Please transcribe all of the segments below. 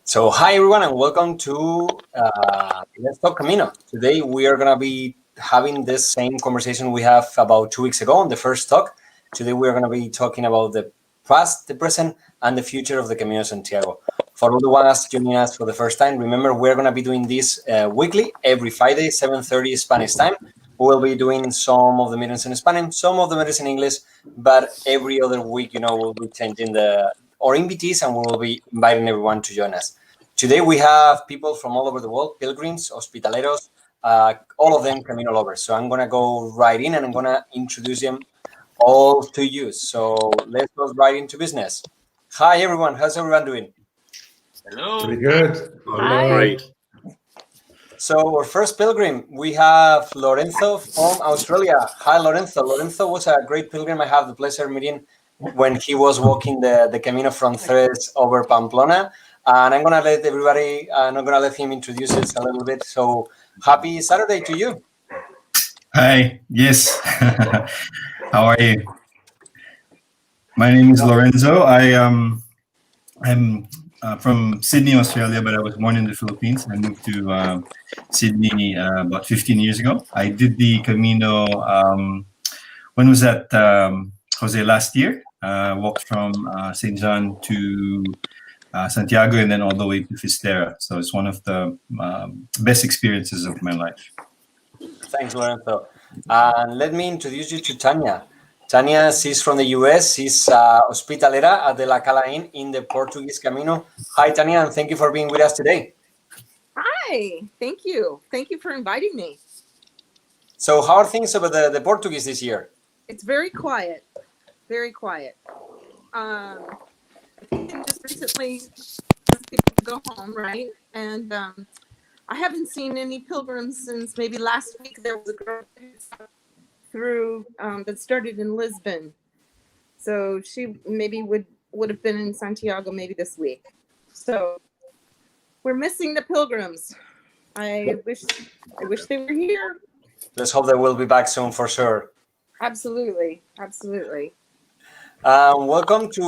So, hi everyone, and welcome to Let's Talk Camino. Today we are going to be having this same conversation we have about 2 weeks ago on the first talk. Today we are going to be talking about the past, the present, and the future of the Camino de Santiago. For all the ones joining us for the first time, remember we're going to be doing this weekly, every Friday, 7:30 Spanish time. We will be doing some of the meetings in Spanish, some of the meetings in English, but every other week, we'll be changing our invitees and we will be inviting everyone to join us. Today we have people from all over the world, pilgrims, hospitaleros, all of them Camino lovers. So I'm going to go right in and I'm going to introduce them all to you. So let's go right into business. Hi, everyone. How's everyone doing? Hello. Pretty good. Hi. Great. So our first pilgrim, we have Lorenzo from Australia. Hi, Lorenzo. Lorenzo was a great pilgrim. I have the pleasure meeting when he was walking the Camino from Tres over Pamplona. And I'm going to let everybody, I'm going to let him introduce it a little bit. So happy Saturday to you. Hi, yes. How are you? My name is Lorenzo. I'm from Sydney, Australia, but I was born in the Philippines. I moved to Sydney about 15 years ago. I did the Camino, when was that, Jose, last year? Walked from St. John to Santiago and then all the way to Fistera. So it's one of the best experiences of my life. Thanks, Lorenzo. And let me introduce you to Tanya. Tanya, she's from the US. She's hospitalera at the La Cala Inn in the Portuguese Camino. Hi, Tanya, and thank you for being with us today. Hi, thank you. Thank you for inviting me. So how are things over the Portuguese this year? It's very quiet, very quiet. I think just recently people go home, right? And I haven't seen any pilgrims since maybe last week. There was a girl through that started in Lisbon, so she maybe would have been in Santiago maybe this week. So we're missing the pilgrims. I wish they were here. Let's hope they will be back soon for sure. Absolutely, absolutely. Welcome to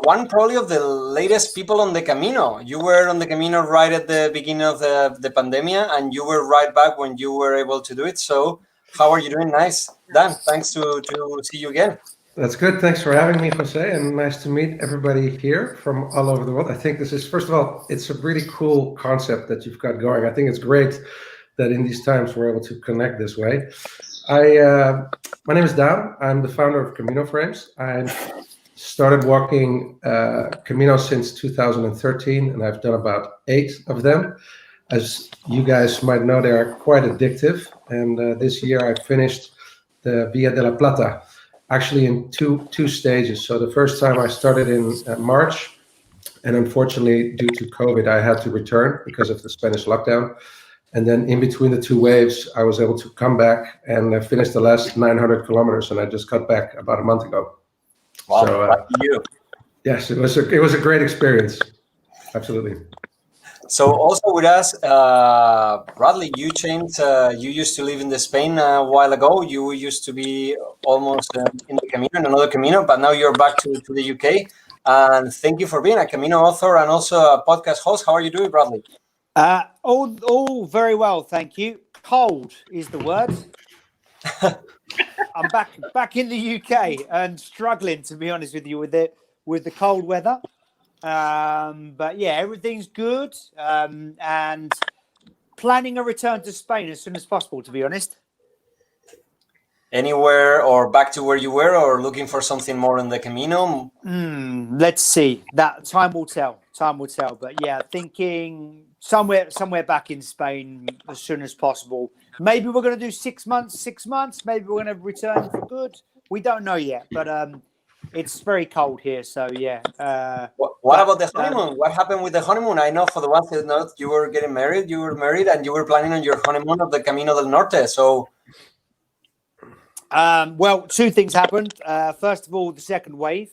one probably of the latest people on the Camino. You were on the Camino right at the beginning of the pandemic, and you were right back when you were able to do it. So how are you doing? Nice. Dan, thanks to see you again. That's good. Thanks for having me, Jose, and nice to meet everybody here from all over the world. I think this is, first of all, it's a really cool concept that you've got going. I think it's great that in these times we're able to connect this way. My name is Dan. I'm the founder of Camino Frames. I started walking Camino since 2013, and I've done about 8 of them. As you guys might know, they are quite addictive. And this year I finished the Via de la Plata, actually in two stages. So the first time I started in March, and unfortunately, due to COVID, I had to return because of the Spanish lockdown. And then in between the 2 waves, I was able to come back and finish the last 900 kilometers. And I just got back about a month ago. Wow, so, you. Yes, it was a great experience. Absolutely. So also with us, Bradley, you changed. You used to live in Spain a while ago. You used to be almost in the Camino, in another Camino, but now you're back to the UK. And thank you for being a Camino author and also a podcast host. How are you doing, Bradley? All very well, thank you. Cold is the word. I'm back in the UK and struggling, to be honest with you, with the cold weather. But yeah, everything's good, and planning a return to Spain as soon as possible, to be honest. Anywhere or back to where you were, or looking for something more in the Camino? Let's see. That time will tell. But yeah, thinking somewhere back in Spain as soon as possible. Maybe we're going to do 6 months. Maybe we're going to return for good. We don't know yet, but it's very cold here. So yeah. What about the honeymoon? What happened with the honeymoon? I know for the ones that know, you were getting married. You were married, and you were planning on your honeymoon of the Camino del Norte. So. Well, 2 things happened. First of all, the second wave,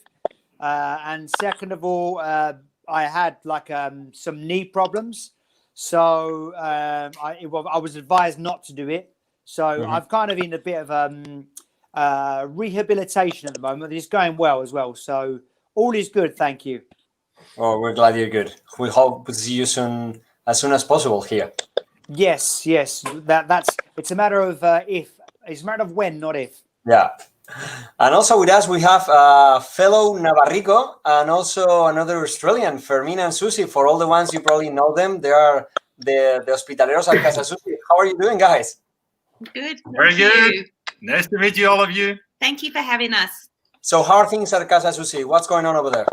and second of all, I had some knee problems, so I was advised not to do it. So I've kind of in a bit of rehabilitation at the moment. It's going well as well, so all is good. Thank you. Oh, we're glad you're good. We hope to see you soon as possible here. Yes. That's it's a matter of if. It's a matter of when, not if. Yeah. And also with us, we have fellow Navarrico and also another Australian, Fermina and Susie. For all the ones you probably know them, they are the hospitaleros at Casa Susie. How are you doing, guys? Good. Very thank good. you. Nice to meet you, all of you. Thank you for having us. So how are things at Casa Susie? What's going on over there?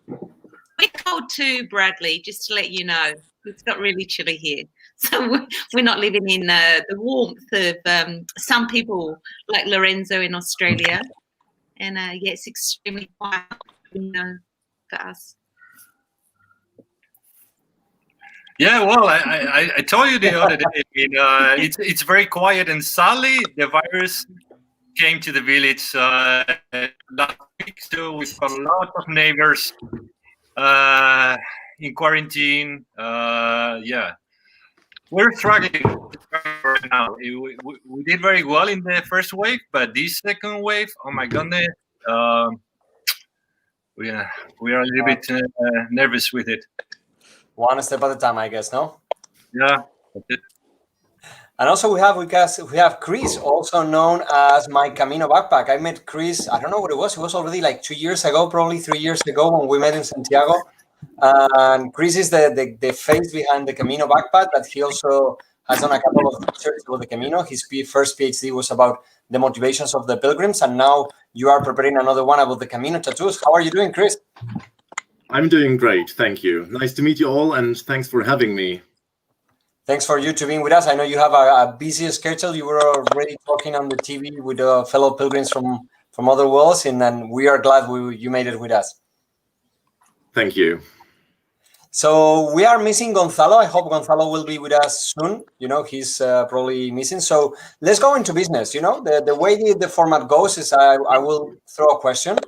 We're cold too, Bradley, just to let you know. It's got really chilly here. So we're not living in the warmth of some people like Lorenzo in Australia. And yeah, it's extremely quiet, for us. Yeah, well, I told you the other day, it's very quiet, and sadly, the virus came to the village last week, so we've got a lot of neighbors in quarantine. Yeah, we're struggling right now. We did very well in the first wave, but this second wave, oh my goodness, we are a little bit nervous with it. One step at a time, I guess, no? Yeah. That's it. And also we have Chris, also known as my Camino backpack. I met Chris, I don't know what it was already like 2 years ago, probably 3 years ago when we met in Santiago. And Chris is the face behind the Camino backpack, but he also has done a couple of research about the Camino. His first PhD was about the motivations of the pilgrims, and now you are preparing another one about the Camino Tattoos. How are you doing, Chris? I'm doing great, thank you. Nice to meet you all, and thanks for having me. Thanks for you to being with us. I know you have a busy schedule. You were already talking on the TV with fellow pilgrims from other worlds, and then we are glad you made it with us. Thank you. So we are missing Gonzalo. I hope Gonzalo will be with us soon. He's probably missing. So let's go into business. The way the format goes is I will throw a question,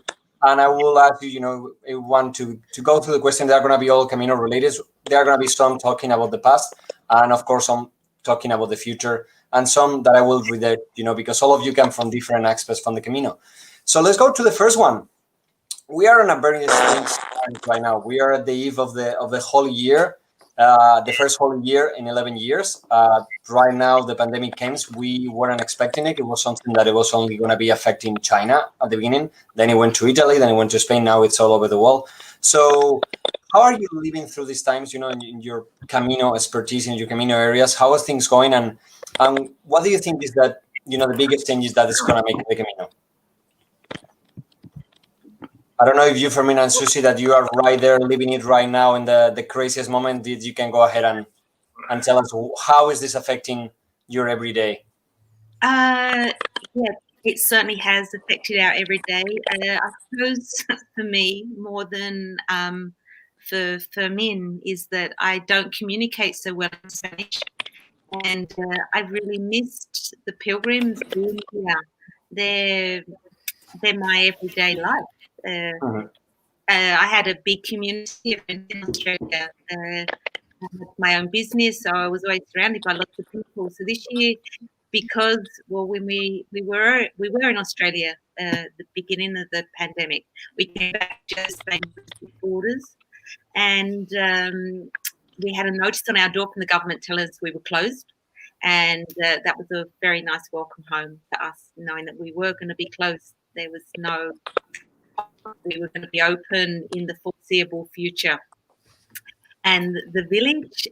and I will ask you, want to go through the question. They're going to be all Camino related. There are going to be some talking about the past, and of course some talking about the future, and some that I will read, because all of you come from different aspects from the Camino. So let's go to the first one. We are on a very strange time right now. We are at the eve of the whole year, the first whole year in 11 years. Right now, the pandemic came. We weren't expecting it. It was something that it was only going to be affecting China at the beginning. Then it went to Italy. Then it went to Spain. Now it's all over the world. So how are you living through these times, in your Camino expertise, in your Camino areas? How are things going? And what do you think is that, the biggest changes that is going to make the Camino? I don't know if you, Fermina and Susie, that you are right there living it right now in the craziest moment. You can go ahead and tell us how is this affecting your everyday? Yeah, it certainly has affected our everyday. I suppose for me, more than for Fermin, is that I don't communicate so well in Spanish. And I've really missed the pilgrims being here. They're my everyday life. I had a big community in Australia. I had my own business, so I was always surrounded by lots of people. So this year, because when we were in Australia the beginning of the pandemic, we came back just borders, and we had a notice on our door from the government telling us we were closed, and that was a very nice welcome home for us, knowing that we were going to be closed. There was no. We were going to be open in the foreseeable future. And the village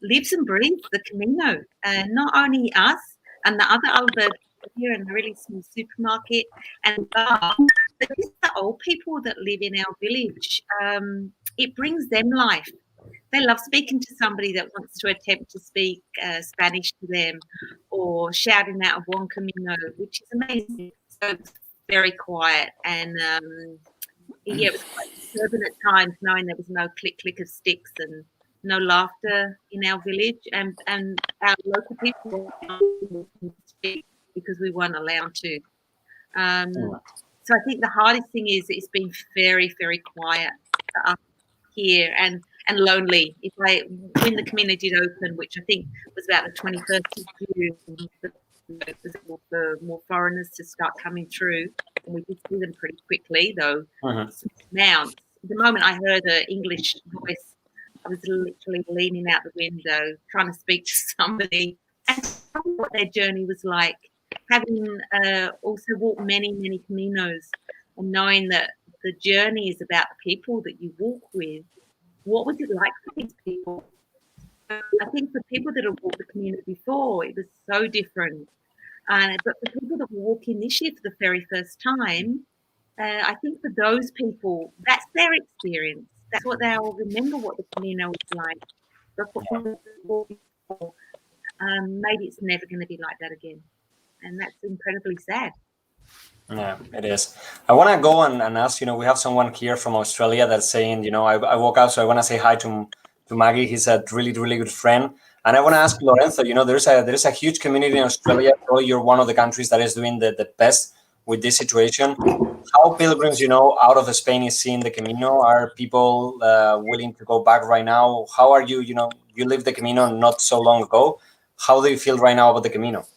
lives and breathes the Camino. Not only us and the other Albert here in a really small supermarket and bar, but it's the old people that live in our village. It brings them life. They love speaking to somebody that wants to attempt to speak Spanish to them, or shouting out of one Camino, which is amazing. So it's very quiet, and yeah, it was quite disturbing at times, knowing there was no click of sticks and no laughter in our village, and our local people didn't speak because we weren't allowed to. So I think the hardest thing is it's been very, very quiet for us here, and lonely. When the Camino did open, which I think was about the 21st of June, it was for more foreigners to start coming through, and we did see them pretty quickly, though. Mounts, the moment I heard an English voice, I was literally leaning out the window, trying to speak to somebody and tell me what their journey was like. Having also walked many, many Caminos, and knowing that the journey is about the people that you walk with. What was it like for these people? I think for people that have walked the Camino before, it was so different. But for people that were walking this year for the very first time, I think for those people, that's their experience. That's what they'll remember what the Camino was like. But for people that walked before, maybe it's never going to be like that again. And that's incredibly sad. Yeah, it is. I want to go and ask, we have someone here from Australia that's saying, I woke up, so I want to say hi to Maggie. He's a really, really good friend. And I want to ask Lorenzo, there's a huge community in Australia. Probably you're one of the countries that is doing the best with this situation. How pilgrims, out of Spain is seeing the Camino? Are people willing to go back right now? How are you, you lived the Camino not so long ago. How do you feel right now about the Camino?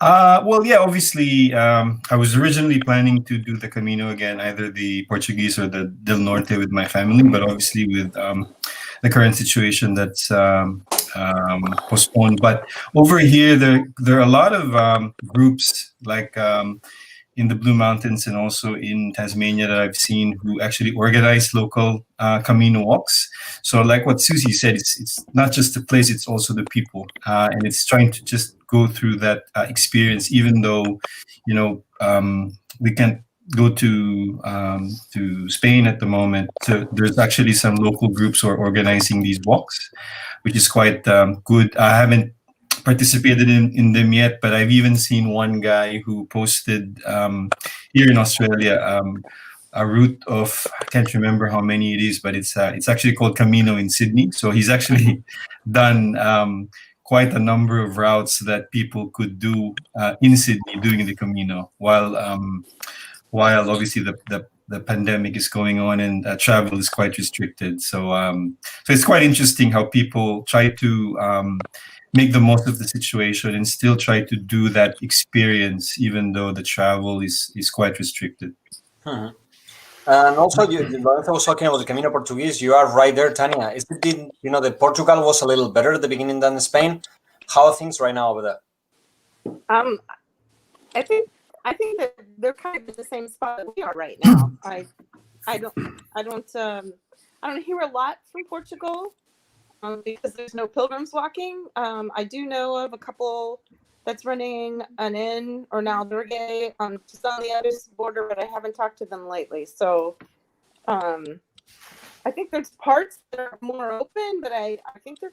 Well, yeah, obviously, I was originally planning to do the Camino again, either the Portuguese or the Del Norte with my family, but obviously with the current situation that's postponed. But over here, there are a lot of groups like in the Blue Mountains and also in Tasmania that I've seen who actually organize local Camino walks. So like what Susie said, it's not just the place, it's also the people. And it's trying to just go through that experience, even though, we can't go to Spain at the moment. So there's actually some local groups who are organizing these walks, which is quite good. I haven't participated in them yet, but I've even seen one guy who posted here in Australia a route of, I can't remember how many it is, but it's actually called Camino in Sydney. So he's actually done quite a number of routes that people could do in Sydney doing the Camino, while obviously the pandemic is going on and travel is quite restricted. So it's quite interesting how people try to make the most of the situation and still try to do that experience, even though the travel is quite restricted. Mm-hmm. And also, Lorenzo was talking about the Camino Portuguese. You are right there, Tania. Is it, the Portugal was a little better at the beginning than Spain? How are things right now over there? I think that they're kind of in the same spot that we are right now. I don't hear a lot from Portugal because there's no pilgrims walking. I do know of a couple that's running an inn or an albergue just on the other border, but I haven't talked to them lately. So I think there's parts that are more open, but I think they're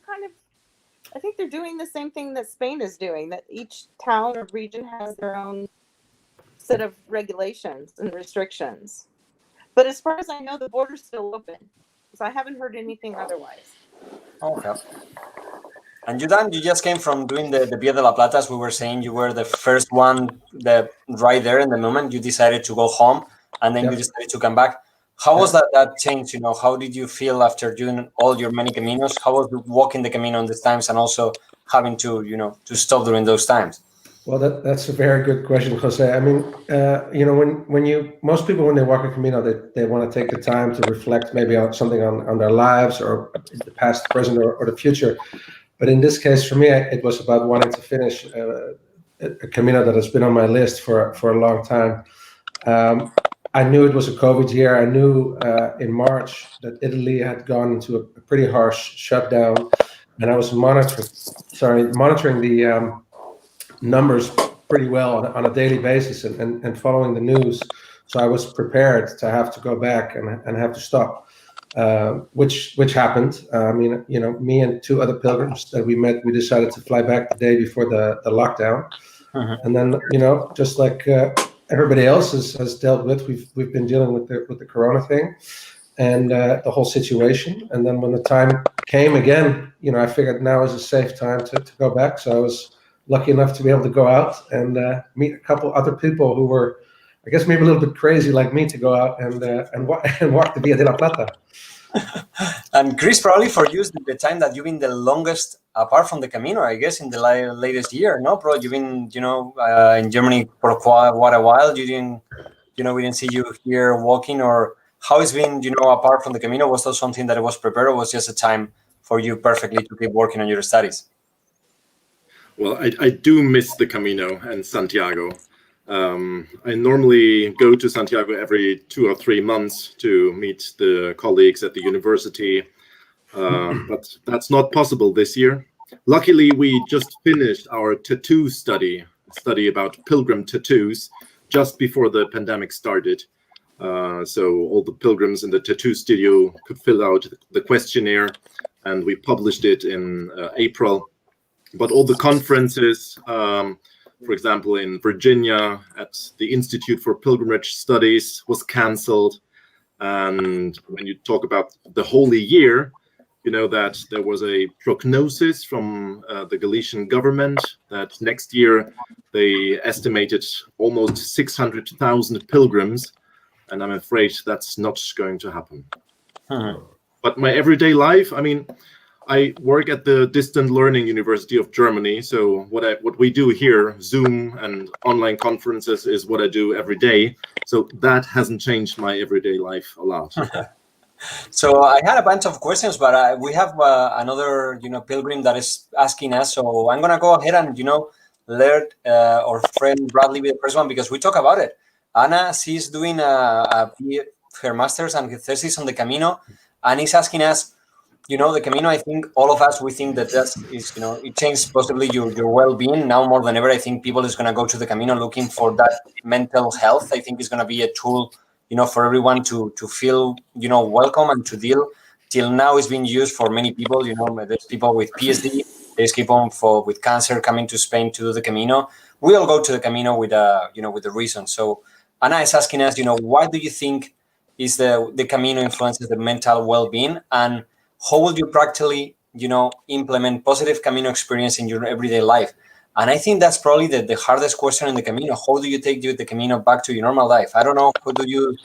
doing the same thing that Spain is doing, that each town or region has their own set of regulations and restrictions. But as far as I know, the border's still open. So I haven't heard anything otherwise. Okay. And Dan, you just came from doing the Via de la Plata, as we were saying. You were the first one that right there in the moment you decided to go home, and then you decided to come back. How was that change? How did you feel after doing all your many Caminos? How was walking the Camino in these times and also having to, to stop during those times? Well, that's a very good question, Jose. I mean, most people, when they walk a Camino, they want to take the time to reflect maybe on something on their lives or the past, the present, or the future. But in this case, for me, it was about wanting to finish a Camino that has been on my list for a long time. I knew it was a COVID year. I knew in March that Italy had gone into a pretty harsh shutdown, and I was monitoring the numbers pretty well on a daily basis and following the news. So I was prepared to have to go back and have to stop. Which happened. I mean, me and two other pilgrims that we met, we decided to fly back the day before the lockdown. And then, just like everybody else has dealt with, we've been dealing with the Corona thing and the whole situation. And then when the time came again, I figured now is a safe time to go back. So I was lucky enough to be able to go out and meet a couple other people who were, I guess, maybe a little bit crazy like me, to go out and walk the Via de la Plata. And Chris, probably for you, the time that you've been the longest apart from the Camino, I guess, in the latest year, no, bro? You've been, in Germany for quite a while. You didn't, we didn't see you here walking, or how it's been, apart from the Camino? Was that something that was prepared, or was just a time for you perfectly to keep working on your studies? Well, I do miss the Camino and Santiago. I normally go to Santiago every 2 or 3 months to meet the colleagues at the university, but that's not possible this year. Luckily, we just finished our tattoo study about Pilgrim Tattoos just before the pandemic started. So all the pilgrims in the tattoo studio could fill out the questionnaire, and we published it in April. But all the conferences, for example, in Virginia at the Institute for Pilgrimage Studies, was canceled. And when you talk about the Holy Year, you know that there was a prognosis from the Galician government that next year they estimated almost 600,000 pilgrims. And I'm afraid that's not going to happen. But my everyday life, I mean, I work at the Distant Learning University of Germany. So what we do here, Zoom and online conferences, is what I do every day. So that hasn't changed my everyday life a lot. So I had a bunch of questions, but we have another, pilgrim that is asking us. So I'm gonna go ahead and, let our friend Bradley be the first one, because we talk about it. Anna, she's doing her master's and her thesis on the Camino, and he's asking us, the Camino, I think all of us, we think that is, it changed possibly your well-being. Now more than ever, I think people is going to go to the Camino looking for that mental health. I think it's going to be a tool, for everyone to feel, welcome and to deal. Till now, it's been used for many people. There's people with PSD, there's people with cancer coming to Spain to do the Camino. We all go to the Camino with a reason. So Anna is asking us, why do you think is the Camino influences the mental well-being, and how would you practically, implement positive Camino experience in your everyday life? And I think that's probably the hardest question in the Camino. How do you take the Camino back to your normal life? I don't know. How do you,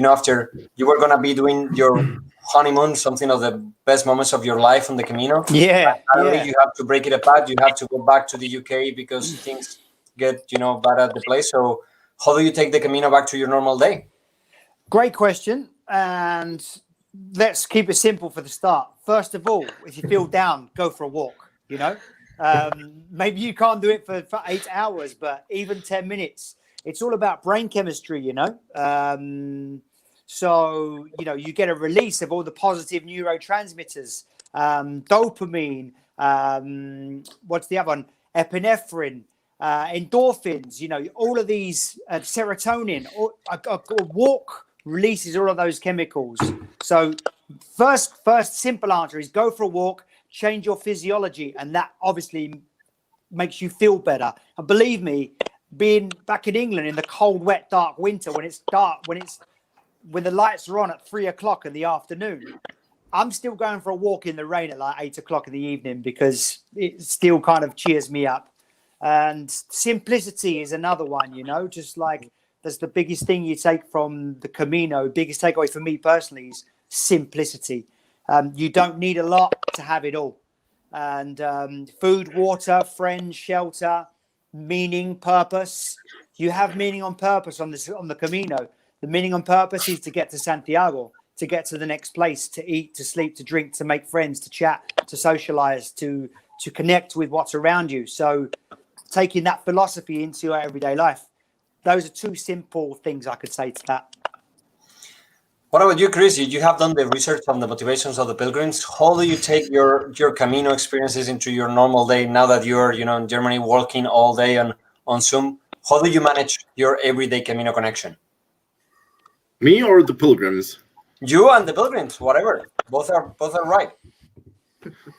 after you were going to be doing your honeymoon, something of the best moments of your life on the Camino. Yeah. You have to break it apart. You have to go back to the UK because things get, bad at the place. So how do you take the Camino back to your normal day? Great question. And let's keep it simple for the start. First of all, if you feel down, go for a walk, maybe you can't do it for 8 hours, but even 10 minutes. It's all about brain chemistry, So, you get a release of all the positive neurotransmitters, dopamine, what's the other one? Epinephrine, endorphins, all of these, serotonin. A walk releases all of those chemicals. So first simple answer is go for a walk, change your physiology, and that obviously makes you feel better. And believe me, being back in England in the cold, wet, dark winter, when it's dark, when the lights are on at 3 o'clock in the afternoon, I'm still going for a walk in the rain at like 8 o'clock in the evening because it still kind of cheers me up. And simplicity is another one, just like that's the biggest thing you take from the Camino. Biggest takeaway for me personally is simplicity. You don't need a lot to have it all. And food, water, friends, shelter, meaning, purpose. You have meaning on purpose on the Camino. The meaning on purpose is to get to Santiago, to get to the next place, to eat, to sleep, to drink, to make friends, to chat, to socialize, to connect with what's around you. So taking that philosophy into your everyday life. Those are two simple things I could say to that. What about you, Chris? You have done the research on the motivations of the pilgrims. How do you take your Camino experiences into your normal day now that you're, in Germany working all day on Zoom? How do you manage your everyday Camino connection? Me or the pilgrims? You and the pilgrims, whatever. Both are right.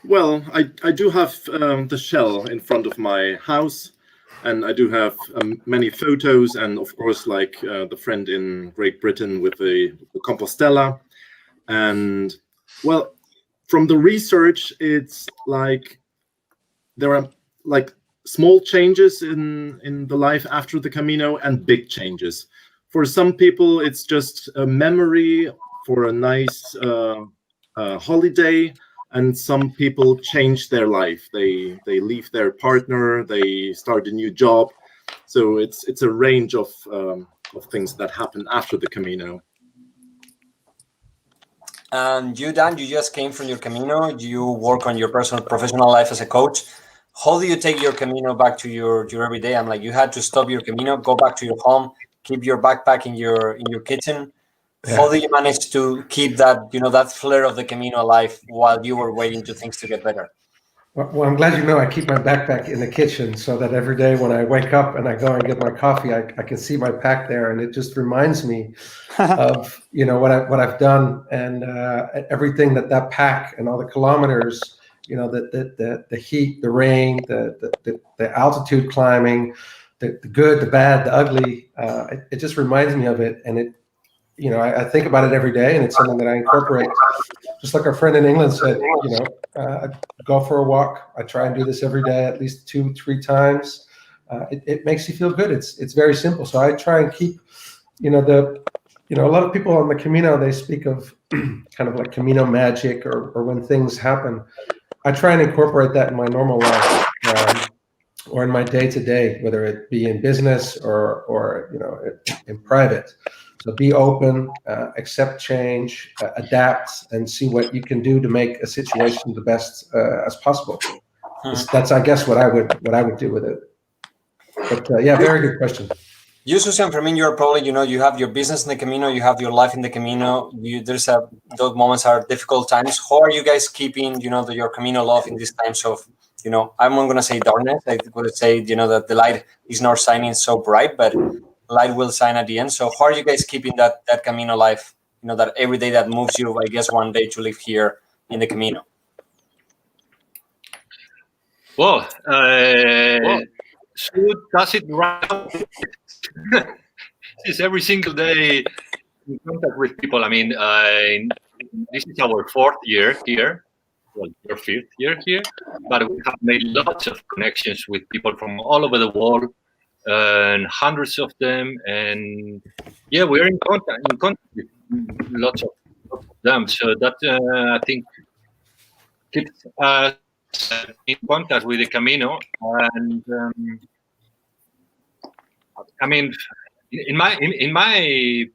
Well, I do have the shell in front of my house. And I do have many photos, and of course, like the friend in Great Britain with the Compostela. And well, from the research, it's like there are like small changes in the life after the Camino and big changes. For some people, it's just a memory for a nice holiday. And some people change their life. They leave their partner. They start a new job. So it's a range of things that happen after the Camino. And you, Dan, you just came from your Camino. You work on your professional life as a coach. How do you take your Camino back to your everyday? I'm like, you had to stop your Camino, go back to your home, keep your backpack in your kitchen. Yeah. How do you manage to keep that, that flair of the Camino alive while you were waiting to things to get better? Well, I'm glad you know I keep my backpack in the kitchen so that every day when I wake up and I go and get my coffee, I can see my pack there, and it just reminds me of what I've done and everything that pack and all the kilometers, the heat, the rain, the altitude climbing, the good, the bad, the ugly. It just reminds me of it, and I think about it every day, and it's something that I incorporate. Just like our friend in England said, I go for a walk. I try and do this every day, at least 2-3 times. It makes you feel good. It's very simple. So I try and keep, a lot of people on the Camino, they speak of kind of like Camino magic or when things happen. I try and incorporate that in my normal life or in my day-to-day, whether it be in business or in private. So be open, accept change, adapt, and see what you can do to make a situation the best as possible. That's, I guess, what I would do with it. But very good question. You, Susan, for me, you're probably, you have your business in the Camino, you have your life in the Camino. Those moments are difficult times. How are you guys keeping, your Camino love in these times of, I'm not going to say darkness. I would say, that the light is not shining so bright, but light will shine at the end. So how are you guys keeping that Camino life, that every day that moves you, I guess, one day to live here in the Camino? Well, Sue does it right. She's every single day in contact with people. I mean, this is our 4th year here. Well, your 5th year here. But we have made lots of connections with people from all over the world. And hundreds of them, and we're in contact with lots of them. So that I think keeps us in contact with the Camino. And I mean, in my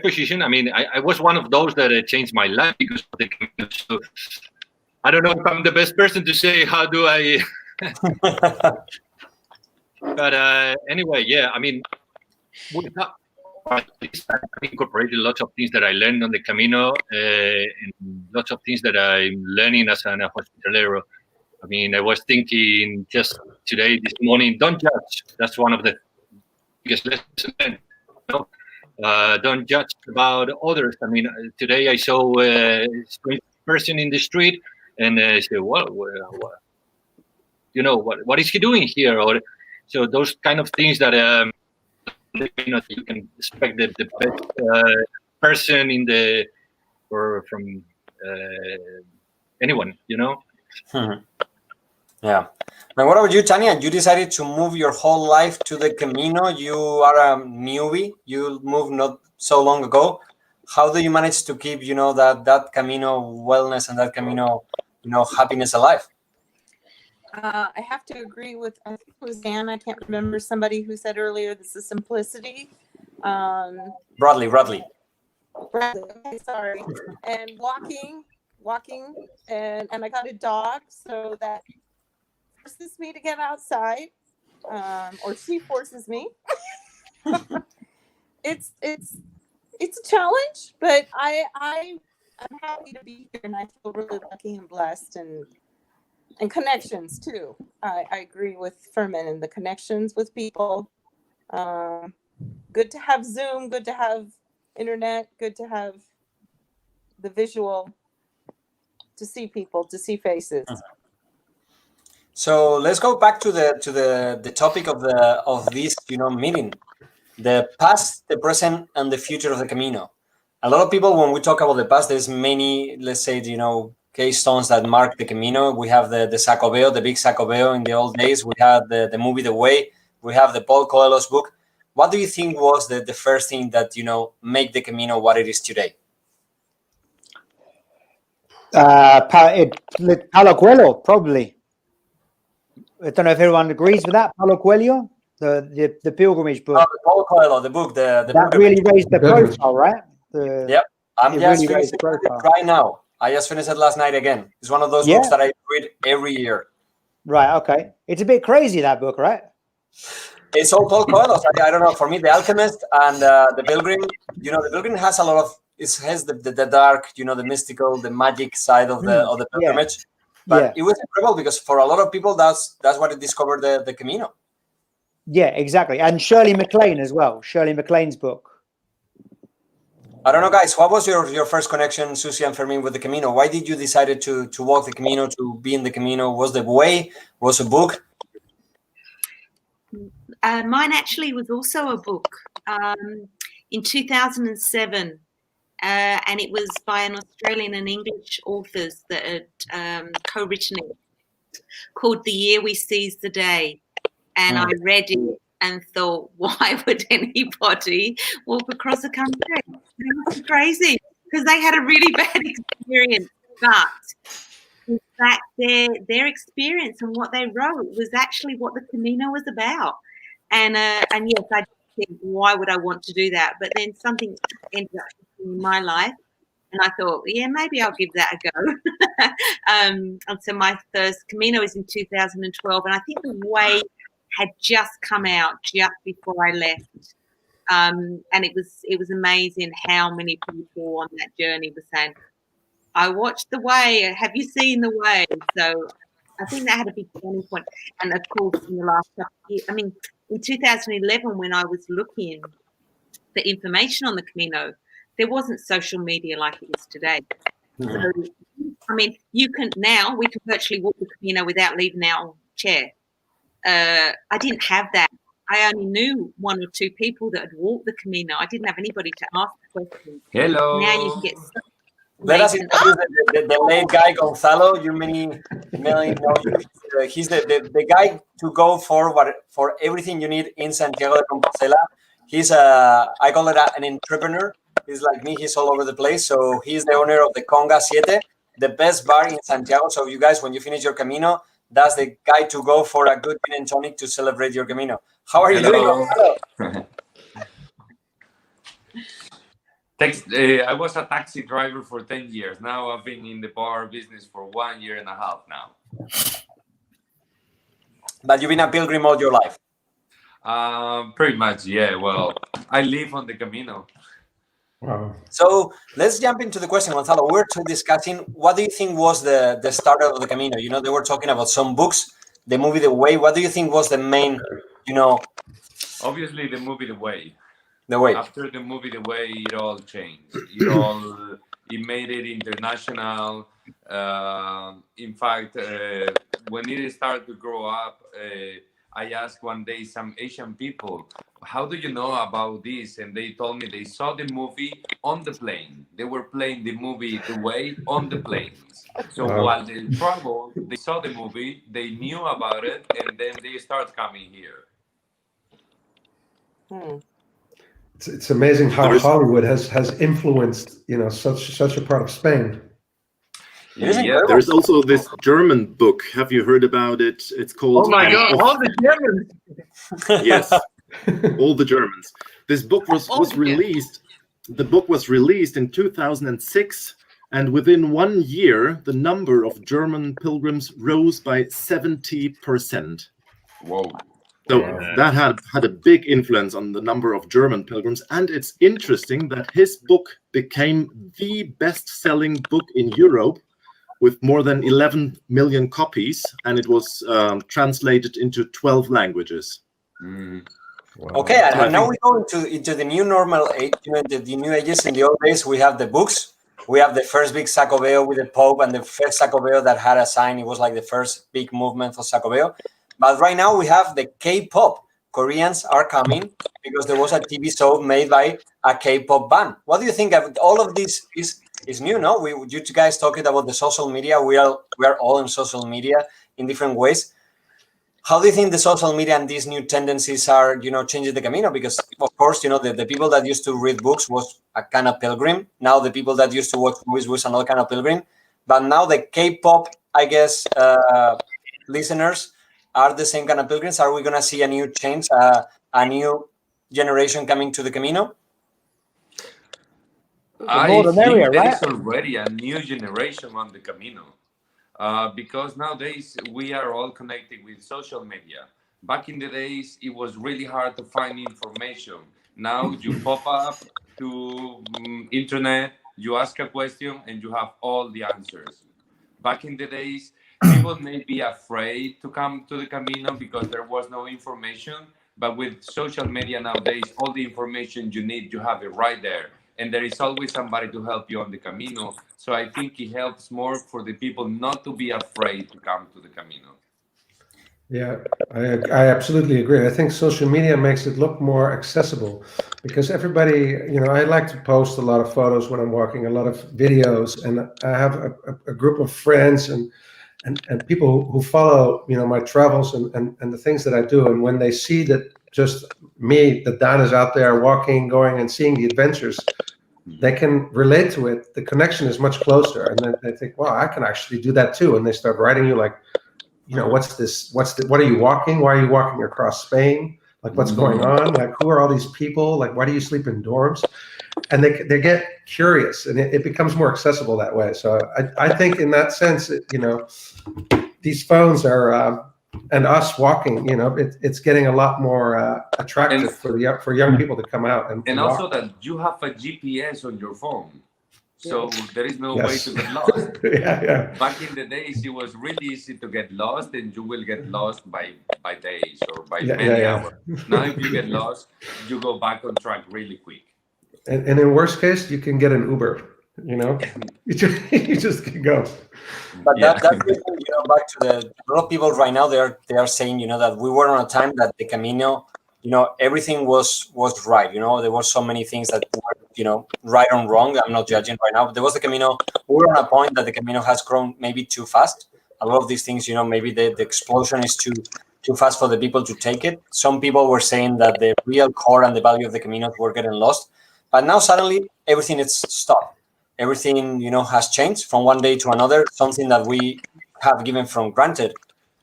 position, I mean, I was one of those that changed my life because of the Camino. So I don't know if I'm the best person to say how do I. But anyway, I mean, we have incorporated lots of things that I learned on the Camino, and lots of things that I'm learning as a hospitalero. I mean, I was thinking just today, this morning, don't judge. That's one of the biggest lessons. Don't judge about others. I mean, today I saw a strange person in the street, and I said, well, what is he doing here? Or so those kind of things that you can expect the best person in the or from anyone, Yeah. And what about you, Tanya? You decided to move your whole life to the Camino. You are a newbie. You moved not so long ago. How do you manage to keep, that Camino wellness and that Camino, happiness alive? I have to agree with, I think it was Dan, I can't remember, somebody who said earlier, this is simplicity. Bradley. Bradley, okay, sorry. And walking, and I got a dog, so that forces me to get outside, or she forces me. It's a challenge, but I'm happy to be here, and I feel really lucky and blessed, and connections too. I agree with Furman and the connections with people. Good to have Zoom, good to have internet, good to have the visual to see people, to see faces. So let's go back to the topic of this meeting, the past, the present, and the future of the Camino. A lot of people, when we talk about the past, there's many, let's say, keystones that mark the Camino. We have the Sacobeo, the big Sacobeo in the old days. We had the movie The Way. We have the Paul Coelho's book. What do you think was the first thing that, make the Camino what it is today? Paulo Coelho, probably. I don't know if everyone agrees with that. Paulo Coelho, the pilgrimage book. Paul Coelho, the book. That really raised the profile, right? Yep. I'm It just really raised finishing the it profile. right now. I just finished it last night again. It's one of those Yeah. books that I read every year. Right. Okay. It's a bit crazy, that book, right? It's all Paul Coelho. I don't know. For me, The Alchemist and The Pilgrim. The Pilgrim has a lot of. It has the dark, the mystical, the magic side of the Yeah. pilgrimage. But Yeah. it was incredible because for a lot of people, that's what it discovered the Camino. Yeah, exactly. And Shirley MacLaine as well. Shirley MacLaine's book. I don't know, guys. What was your first connection, Susie and Fermin, with the Camino? Why did you decide to walk the Camino, to be in the Camino? Was the way? Was a book? Mine actually was also a book in 2007, and it was by an Australian and English authors that had co-written it, called The Year We Seized the Day. And I read it and thought, why would anybody walk across the country? That's crazy, because they had a really bad experience. But in fact, their experience and what they wrote was actually what the Camino was about. And yes, I just think, why would I want to do that? But then something ended up in my life, and I thought, yeah, maybe I'll give that a go. And so my first Camino was in 2012, and I think the way had just come out just before I left. And it was amazing how many people on that journey were saying, I watched The Way, have you seen The Way? So I think that had a big turning point. And of course, in the last couple of years, I mean, in 2011, when I was looking for information on the Camino, there wasn't social media like it is today. So, I mean, we can virtually walk the Camino without leaving our chair. I didn't have that. I only knew one or two people that had walked the Camino. I didn't have anybody to ask questions. Hello. Now you can get. Let us introduce the late guy Gonzalo. He's the guy to go for everything you need in Santiago de Compostela. He's I call it an entrepreneur. He's like me. He's all over the place. So he's the owner of the Conga Siete, the best bar in Santiago. So you guys, when you finish your Camino, that's the guy to go for a good gin and tonic to celebrate your Camino. How are you doing, Gonzalo? I was a taxi driver for 10 years. Now I've been in the bar business for 1.5 years now. But you've been a pilgrim all your life. Pretty much, yeah. Well, I live on the Camino. Wow. So let's jump into the question, Gonzalo. We're discussing, what do you think was the start of the Camino? They were talking about some books, the movie The Way. What do you think was the main, Obviously, the movie The Way. The Way. After the movie The Way, it all changed. It made it international. In fact, when it started to grow up, I asked one day some Asian people, how do you know about this? And they told me they saw the movie on the plane. They were playing the movie The Way on the planes. So while they traveled, they saw the movie, they knew about it, and then they start coming here. It's amazing how Hollywood has influenced, such a part of Spain. Yeah. There's also this German book. Have you heard about it? It's called. Oh my God! All the Germans. Yes, all the Germans. This book was released. The book was released in 2006, and within 1 year, the number of German pilgrims rose by 70%. Whoa. So that had a big influence on the number of German pilgrims, and it's interesting that his book became the best-selling book in Europe with more than 11 million copies, and it was translated into 12 languages. Wow. Okay, and now we go into the new normal age, the new ages. In the old days, we have the books. We have the first big Sacobeo with the Pope, and the first Sacobeo that had a sign. It was like the first big movement for Sacobeo. But right now we have the K-pop. Koreans are coming because there was a TV show made by a K-pop band. What do you think of all of this? Is new, no? You guys talking about the social media. We are all in social media in different ways. How do you think the social media and these new tendencies are, changing the Camino? Because of course, the people that used to read books was a kind of pilgrim. Now the people that used to watch movies was another kind of pilgrim. But now the K-pop, I guess, listeners are the same kind of pilgrims. Are we going to see a new change, a new generation coming to the Camino? I more the think merrier, there right? is already a new generation on the Camino. Because nowadays we are all connected with social media. Back in the days, it was really hard to find information. Now you pop up to internet, you ask a question, and you have all the answers. Back in the days, people may be afraid to come to the Camino because there was no information. But with social media nowadays, all the information you need, you have it right there. And there is always somebody to help you on the Camino. So I think it helps more for the people not to be afraid to come to the Camino. Yeah, I absolutely agree. I think social media makes it look more accessible because everybody, I like to post a lot of photos when I'm walking, a lot of videos, and I have a group of friends and people who follow, my travels and the things that I do. And when they see that just me, that Dan is out there walking, going and seeing the adventures, they can relate to it. The connection is much closer. And then they think, wow, I can actually do that too. And they start writing you like, what's this? What are you walking? Why are you walking across Spain? Like, what's going on? Like, who are all these people? Like, why do you sleep in dorms? And they get curious, and it becomes more accessible that way. So I think in that sense, these phones are, and us walking, it's getting a lot more attractive for young people to come out and also walk. that you have a GPS on your phone. So there is no Yes. way to get lost. Yeah. Back in the days, it was really easy to get lost, and you will get lost by days or by many hours. Now, if you get lost, you go back on track really quick. And in worst case, you can get an Uber. You just can go. But that's back to a lot of people right now. They are saying that we were on a time that the Camino, everything was right. There were so many things that were right or wrong. I'm not judging right now, but there was the Camino. We were on a point that the Camino has grown maybe too fast. A lot of these things, maybe the explosion is too fast for the people to take it. Some people were saying that the real core and the value of the Camino were getting lost, but now suddenly everything is stopped. Everything has changed from one day to another. Something that we have given from granted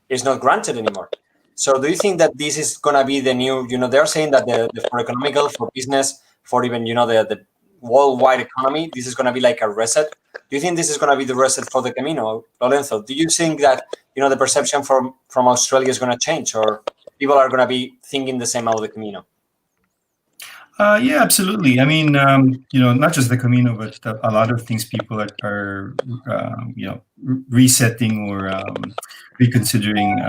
is not granted anymore. So do you think that this is going to be the new, they're saying that for economical, for business, for even, the worldwide economy, this is going to be like a reset? Do you think this is going to be the reset for the Camino, Lorenzo? Do you think that, the perception from Australia is going to change, or people are going to be thinking the same about the Camino? Yeah, absolutely. I mean, not just the Camino, but a lot of things people are resetting or reconsidering,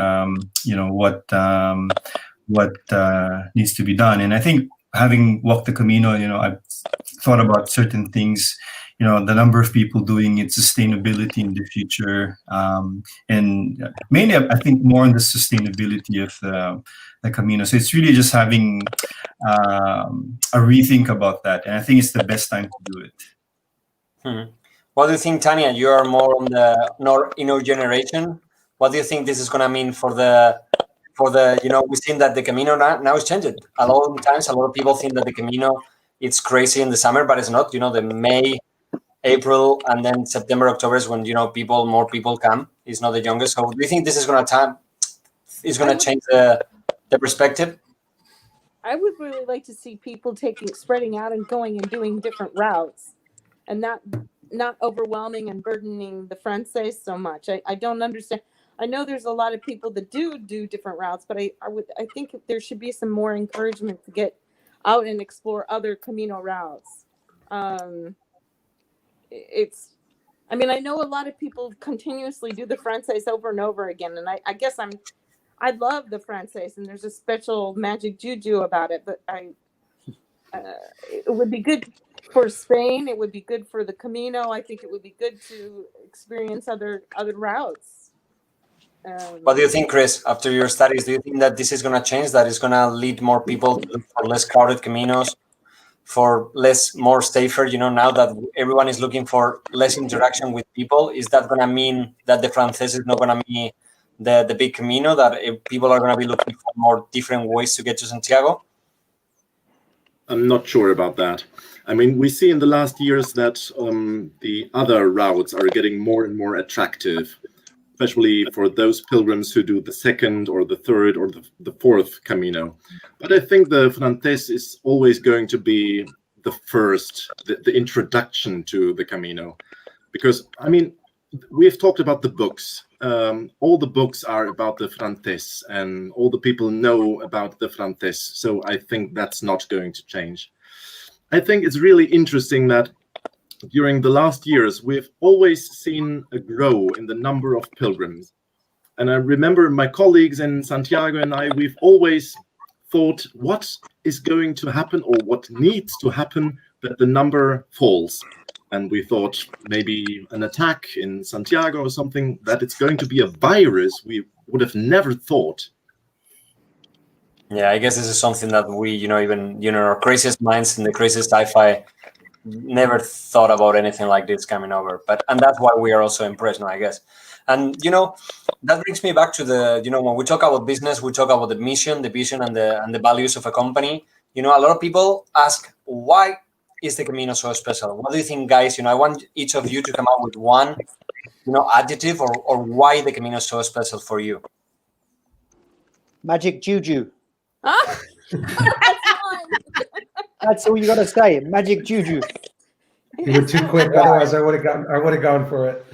what needs to be done. And I think having walked the Camino, I've thought about certain things, the number of people doing it, sustainability in the future, and mainly I think more on the sustainability of the Camino. So it's really just having a rethink about that, and I think it's the best time to do it. What do you think, Tanya? You are more on the inner generation. What do you think this is going to mean for the we've seen that the Camino now is changed. A lot of times, a lot of people think that the Camino, it's crazy in the summer, but it's not. The May, April, and then September, October is when more people come. It's not the youngest. So do you think this is going to change the perspective? I would really like to see people spreading out and going and doing different routes, and not overwhelming and burdening the Frances so much. I don't understand. I know there's a lot of people that do different routes, but I think there should be some more encouragement to get out and explore other Camino routes. I know a lot of people continuously do the Frances over and over again, and I guess I love the Frances, and there's a special magic juju about it, but it would be good for Spain. It would be good for the Camino. I think it would be good to experience other routes. What do you think, Chris? After your studies, do you think that this is going to change? That it's going to lead more people to look for less crowded Caminos, for more safer? Now that everyone is looking for less interaction with people, is that going to mean that the Frances is not going to be the big Camino? That people are going to be looking for more different ways to get to Santiago? I'm not sure about that. I mean, we see in the last years that the other routes are getting more and more attractive, especially for those pilgrims who do the second or the third or the fourth Camino. But I think the Frances is always going to be the introduction to the Camino, because I mean, we've talked about the books. All the books are about the Frantes, and all the people know about the Frantes. So I think that's not going to change. I think it's really interesting that during the last years, we've always seen a grow in the number of pilgrims. And I remember my colleagues in Santiago and we've always thought, what is going to happen or what needs to happen that the number falls? And we thought maybe an attack in Santiago or something, that it's going to be a virus. We would have never thought. Yeah, I guess this is something that we, even, our craziest minds in the craziest sci-fi never thought about anything like this coming over. And that's why we are also impressed now, I guess. And, that brings me back to the, when we talk about business, we talk about the mission, the vision, and the values of a company. A lot of people ask, why is the Camino so special? What do you think, guys? I want each of you to come up with one, adjective or why the Camino is so special for you. Magic juju. Huh? That's fine. That's all you got to say. Magic juju. You were too quick. Otherwise, I would have gone for it.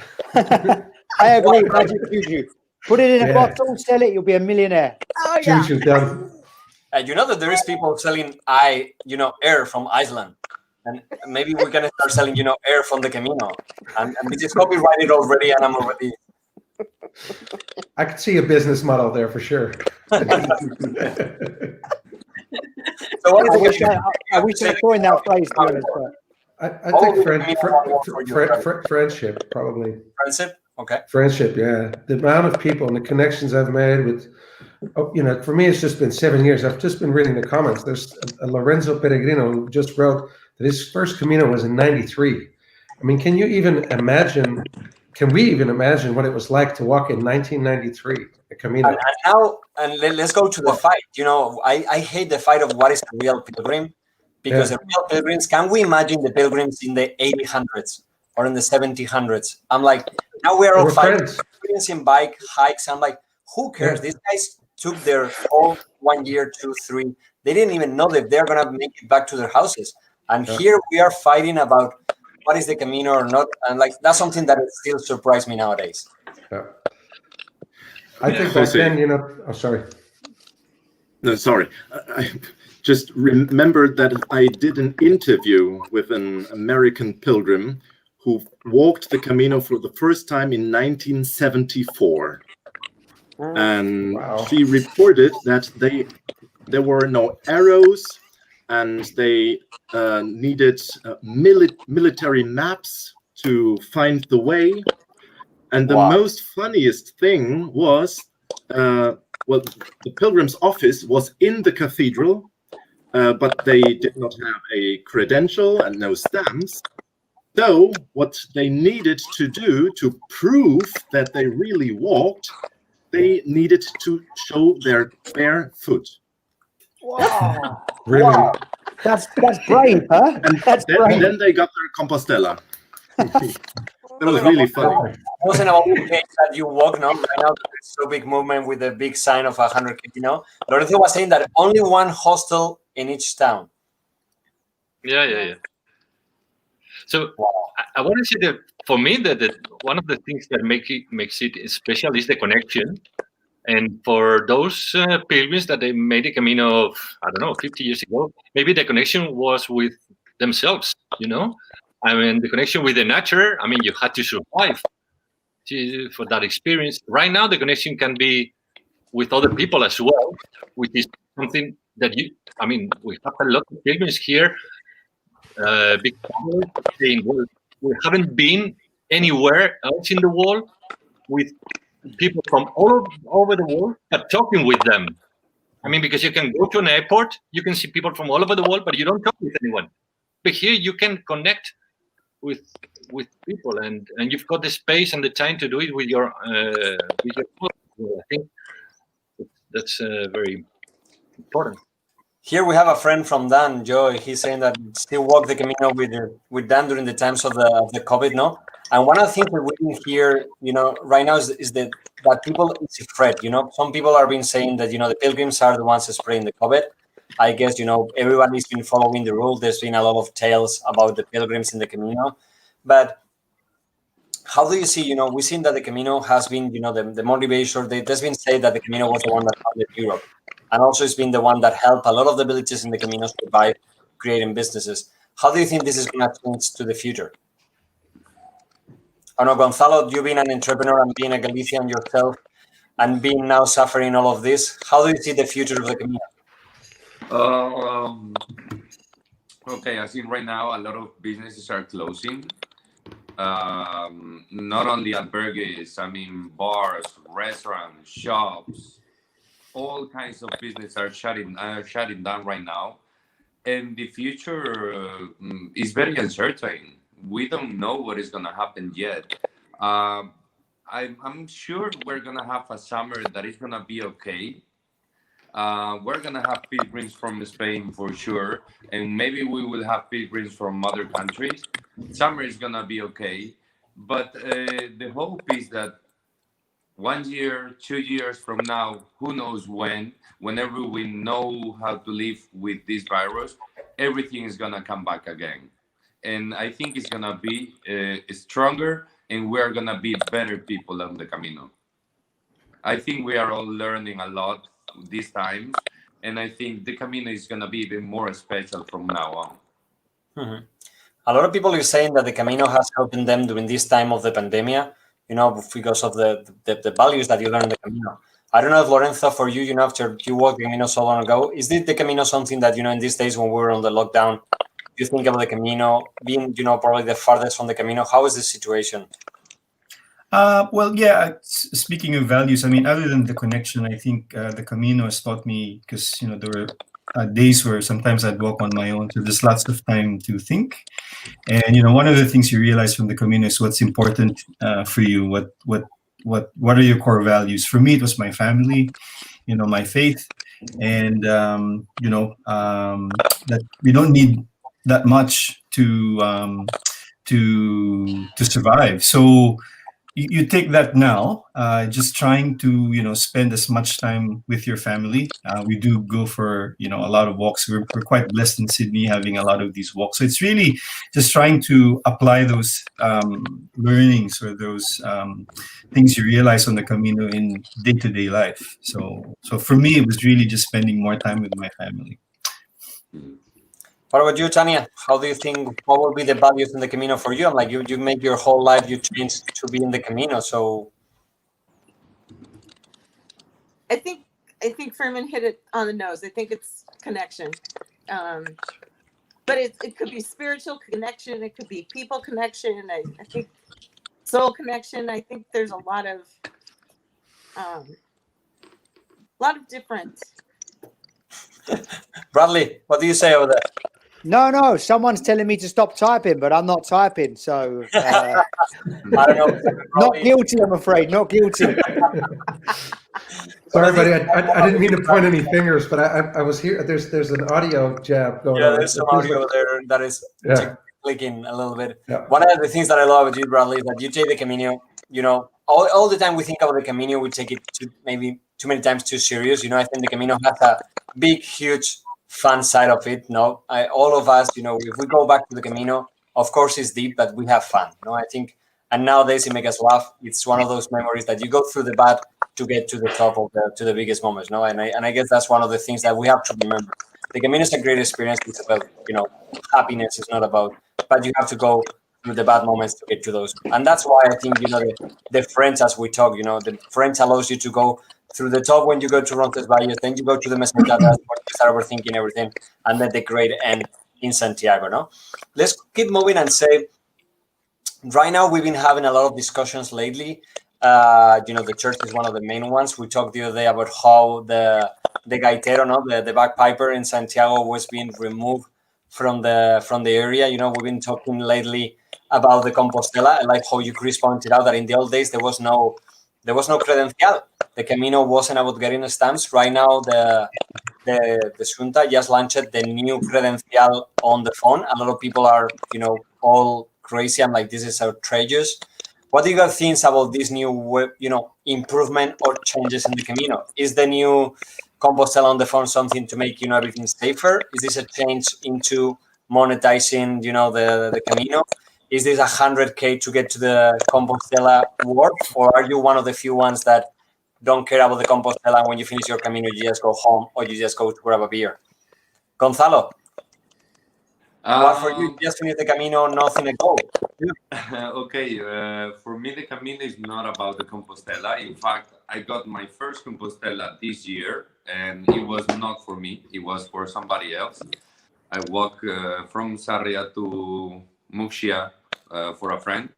I agree. Magic juju. Put it in a bottle, sell it. You'll be a millionaire. Oh yeah. Juju done. That there is people selling air from Iceland, and maybe we're gonna start selling air from the Camino, and this is copyrighted already, and I'm already. I could see a business model there for sure. So what is I wish I coined that phrase. To be honest, but I think friendship, probably. Friendship? Okay. Friendship, yeah. The amount of people and the connections I've made with, for me, it's just been 7 years. I've just been reading the comments. There's a Lorenzo Peregrino who just wrote that his first Camino was in '93. I mean, can we even imagine what it was like to walk in 1993, a Camino? And now, let's go to the fight. I hate the fight of what is a real pilgrim, because the real pilgrims, can we imagine the pilgrims in the 1800s or in the 1700s? I'm like, now we're all fighting, experiencing bike hikes. I'm like, who cares? These guys took their whole 1 year, 2, 3. They didn't even know that they're going to make it back to their houses. And here we are fighting about what is the Camino or not. And that's something that still surprised me nowadays. Yeah. I think back then, oh, sorry. No, sorry. I just remembered that I did an interview with an American pilgrim who walked the Camino for the first time in 1974. And she reported that there were no arrows, and they needed military maps to find the way. And the most funniest thing was, the pilgrim's office was in the cathedral, but they did not have a credential and no stamps. So what they needed to do to prove that they really walked, they needed to show their bare foot. wow. Really? Wow. That's brave, huh? And then they got their Compostela. That was really funny. It wasn't about the case that you walk now. Right now, there's so big movement with the big sign of 100 Camino. Lorenzo was saying that only one hostel in each town. Yeah. So I want to say that for me, that one of the things that makes it special is the connection. And for those pilgrims that they made the Camino, 50 years ago, maybe the connection was with themselves, I mean, the connection with the nature, you had to survive for that experience. Right now, the connection can be with other people as well, which is something that we have a lot of pilgrims here, big families saying, well, we haven't been anywhere else in the world with people from all over the world, but talking with them. Because you can go to an airport, you can see people from all over the world, but you don't talk with anyone. But here you can connect with people, and you've got the space and the time to do it with your foot. I think that's very important. Here we have a friend from Dan, Joy. He's saying that still walk the Camino with Dan during the times of the COVID, no? And one of the things that we can hear, right now is that people is afraid. Some people are been saying that the pilgrims are the ones spreading the COVID, I guess, everybody's been following the rule. There's been a lot of tales about the pilgrims in the Camino. But how do you see, we've seen that the Camino has been, the motivation. There's been said that the Camino was the one that founded Europe. And also it's been the one that helped a lot of the villages in the Camino survive, creating businesses. How do you think this is going to change to the future? I know, Gonzalo, you being an entrepreneur and being a Galician yourself and being now suffering all of this, how do you see the future of the Camino? Okay, I think right now a lot of businesses are closing. Not only albergues, bars, restaurants, shops, all kinds of business are shutting down right now. And the future is very uncertain. We don't know what is going to happen yet. I'm sure we're going to have a summer that is going to be okay. We're going to have pilgrims from Spain for sure. And maybe we will have pilgrims from other countries. Summer is going to be okay. But the hope is that 1 year, 2 years from now, who knows when, whenever we know how to live with this virus, everything is going to come back again. And I think it's going to be stronger, and we're going to be better people on the Camino. I think we are all learning a lot this time, and I think the Camino is going to be even more special from now on. Mm-hmm. A lot of people are saying that the Camino has helped them during this time of the pandemic, because of the values that you learn in the Camino. I don't know if, Lorenzo, for you, after you walked the Camino so long ago, is the Camino something that, in these days when we were on the lockdown, you think about the Camino being, probably the farthest from the Camino? How is the situation? Well, yeah, speaking of values, other than the connection, I think the Camino has taught me, because, there were days where sometimes I'd walk on my own, so there's lots of time to think. And, one of the things you realize from the Camino is what's important for you, what are your core values. For me, it was my family, my faith, and, that we don't need that much to survive. So you take that now, just trying to, spend as much time with your family. We do go for, a lot of walks. We're quite blessed in Sydney having a lot of these walks. So it's really just trying to apply those learnings or those things you realize on the Camino in day-to-day life. So for me, it was really just spending more time with my family. What about you, Tanya? How do you think, what will be the values in the Camino for you? You make your whole life, you changed to be in the Camino, so. I think Furman hit it on the nose. I think it's connection. But it could be spiritual connection. It could be people connection. I think soul connection. I think there's a lot of different. Bradley, what do you say over there? No, someone's telling me to stop typing, but I'm not typing, so I don't know. not guilty, I'm afraid, not guilty. Sorry, buddy, I didn't mean to point any fingers, but I was here. There's an audio jab going on. Yeah, there's some audio there that is clicking a little bit. Yeah. One of the things that I love about you, Bradley, is that you take the Camino, all the time we think about the Camino, we take it maybe too many times too serious. I think the Camino has a big, huge fun side of it. All of us, if we go back to the Camino, of course it's deep, but we have fun. I think, and nowadays it makes us laugh. It's one of those memories that you go through the bad to get to the top of the biggest moments. And I guess that's one of the things that we have to remember. The Camino is a great experience. It's about, happiness is not about, but you have to go through the bad moments to get to those. And that's why I think, the friends, as we talk, the friends allows you to go through the top when you go to Roncesvalles, then you go to the Mesetadas, where you start overthinking everything, and then the great end in Santiago. No, let's keep moving and say, right now we've been having a lot of discussions lately. The church is one of the main ones. We talked the other day about how the gaitero, the bagpiper in Santiago, was being removed from the area. We've been talking lately about the Compostela. I like how you, Chris, pointed out that in the old days there was no credencial. The Camino wasn't about getting stamps. Right now, the Junta just launched the new credencial on the phone. A lot of people are, all crazy. I'm like, this is outrageous. What do you guys think about this new, improvement or changes in the Camino? Is the new Compostela on the phone something to make everything safer? Is this a change into monetizing the Camino? Is this 100K to get to the Compostela worth, or are you one of the few ones that don't care about the Compostela, and when you finish your Camino you just go home or you just go to grab a beer? Gonzalo, what for you? Just finish the Camino, nothing at all. Okay, for me the Camino is not about the Compostela. In fact, I got my first Compostela this year, and it was not for me, it was for somebody else. I walk from Sarria to Muxia for a friend.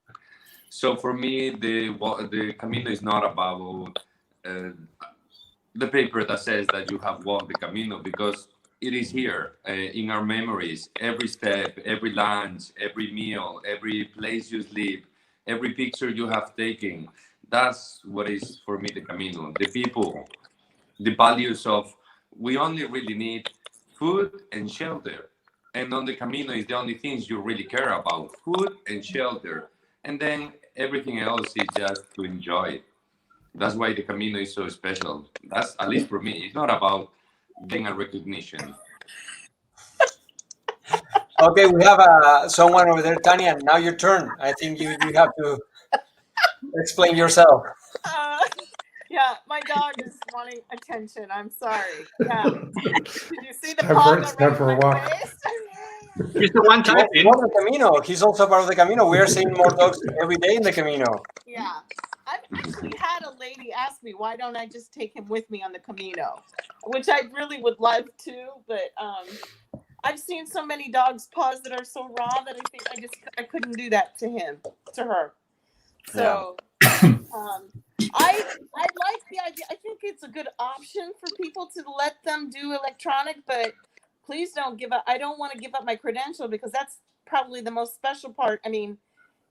So for me, the Camino is not about the paper that says that you have walked the Camino, because it is here in our memories. Every step, every lunch, every meal, every place you sleep, every picture you have taken. That's what is for me the Camino. The people, the values of, we only really need food and shelter. And on the Camino is the only things you really care about, food and shelter. And then everything else is just to enjoy. That's why the Camino is so special. That's, at least for me, it's not about getting a recognition. Okay, we have someone over there, Tanya. Now your turn. I think you have to explain yourself. Yeah, my dog is wanting attention. I'm sorry. Yeah. Did you see the paw It's time for a walk. He's the one typing. He's the Camino. He's also part of the Camino. We are seeing more dogs every day in the Camino. Yeah. I've actually had a lady ask me, why don't I just take him with me on the Camino? Which I really would love to, but I've seen so many dogs' paws that are so raw that I think I couldn't do that to her. So I like the idea. I think it's a good option for people to let them do electronic, but please don't give up. I don't want to give up my credential, because that's probably the most special part. I mean,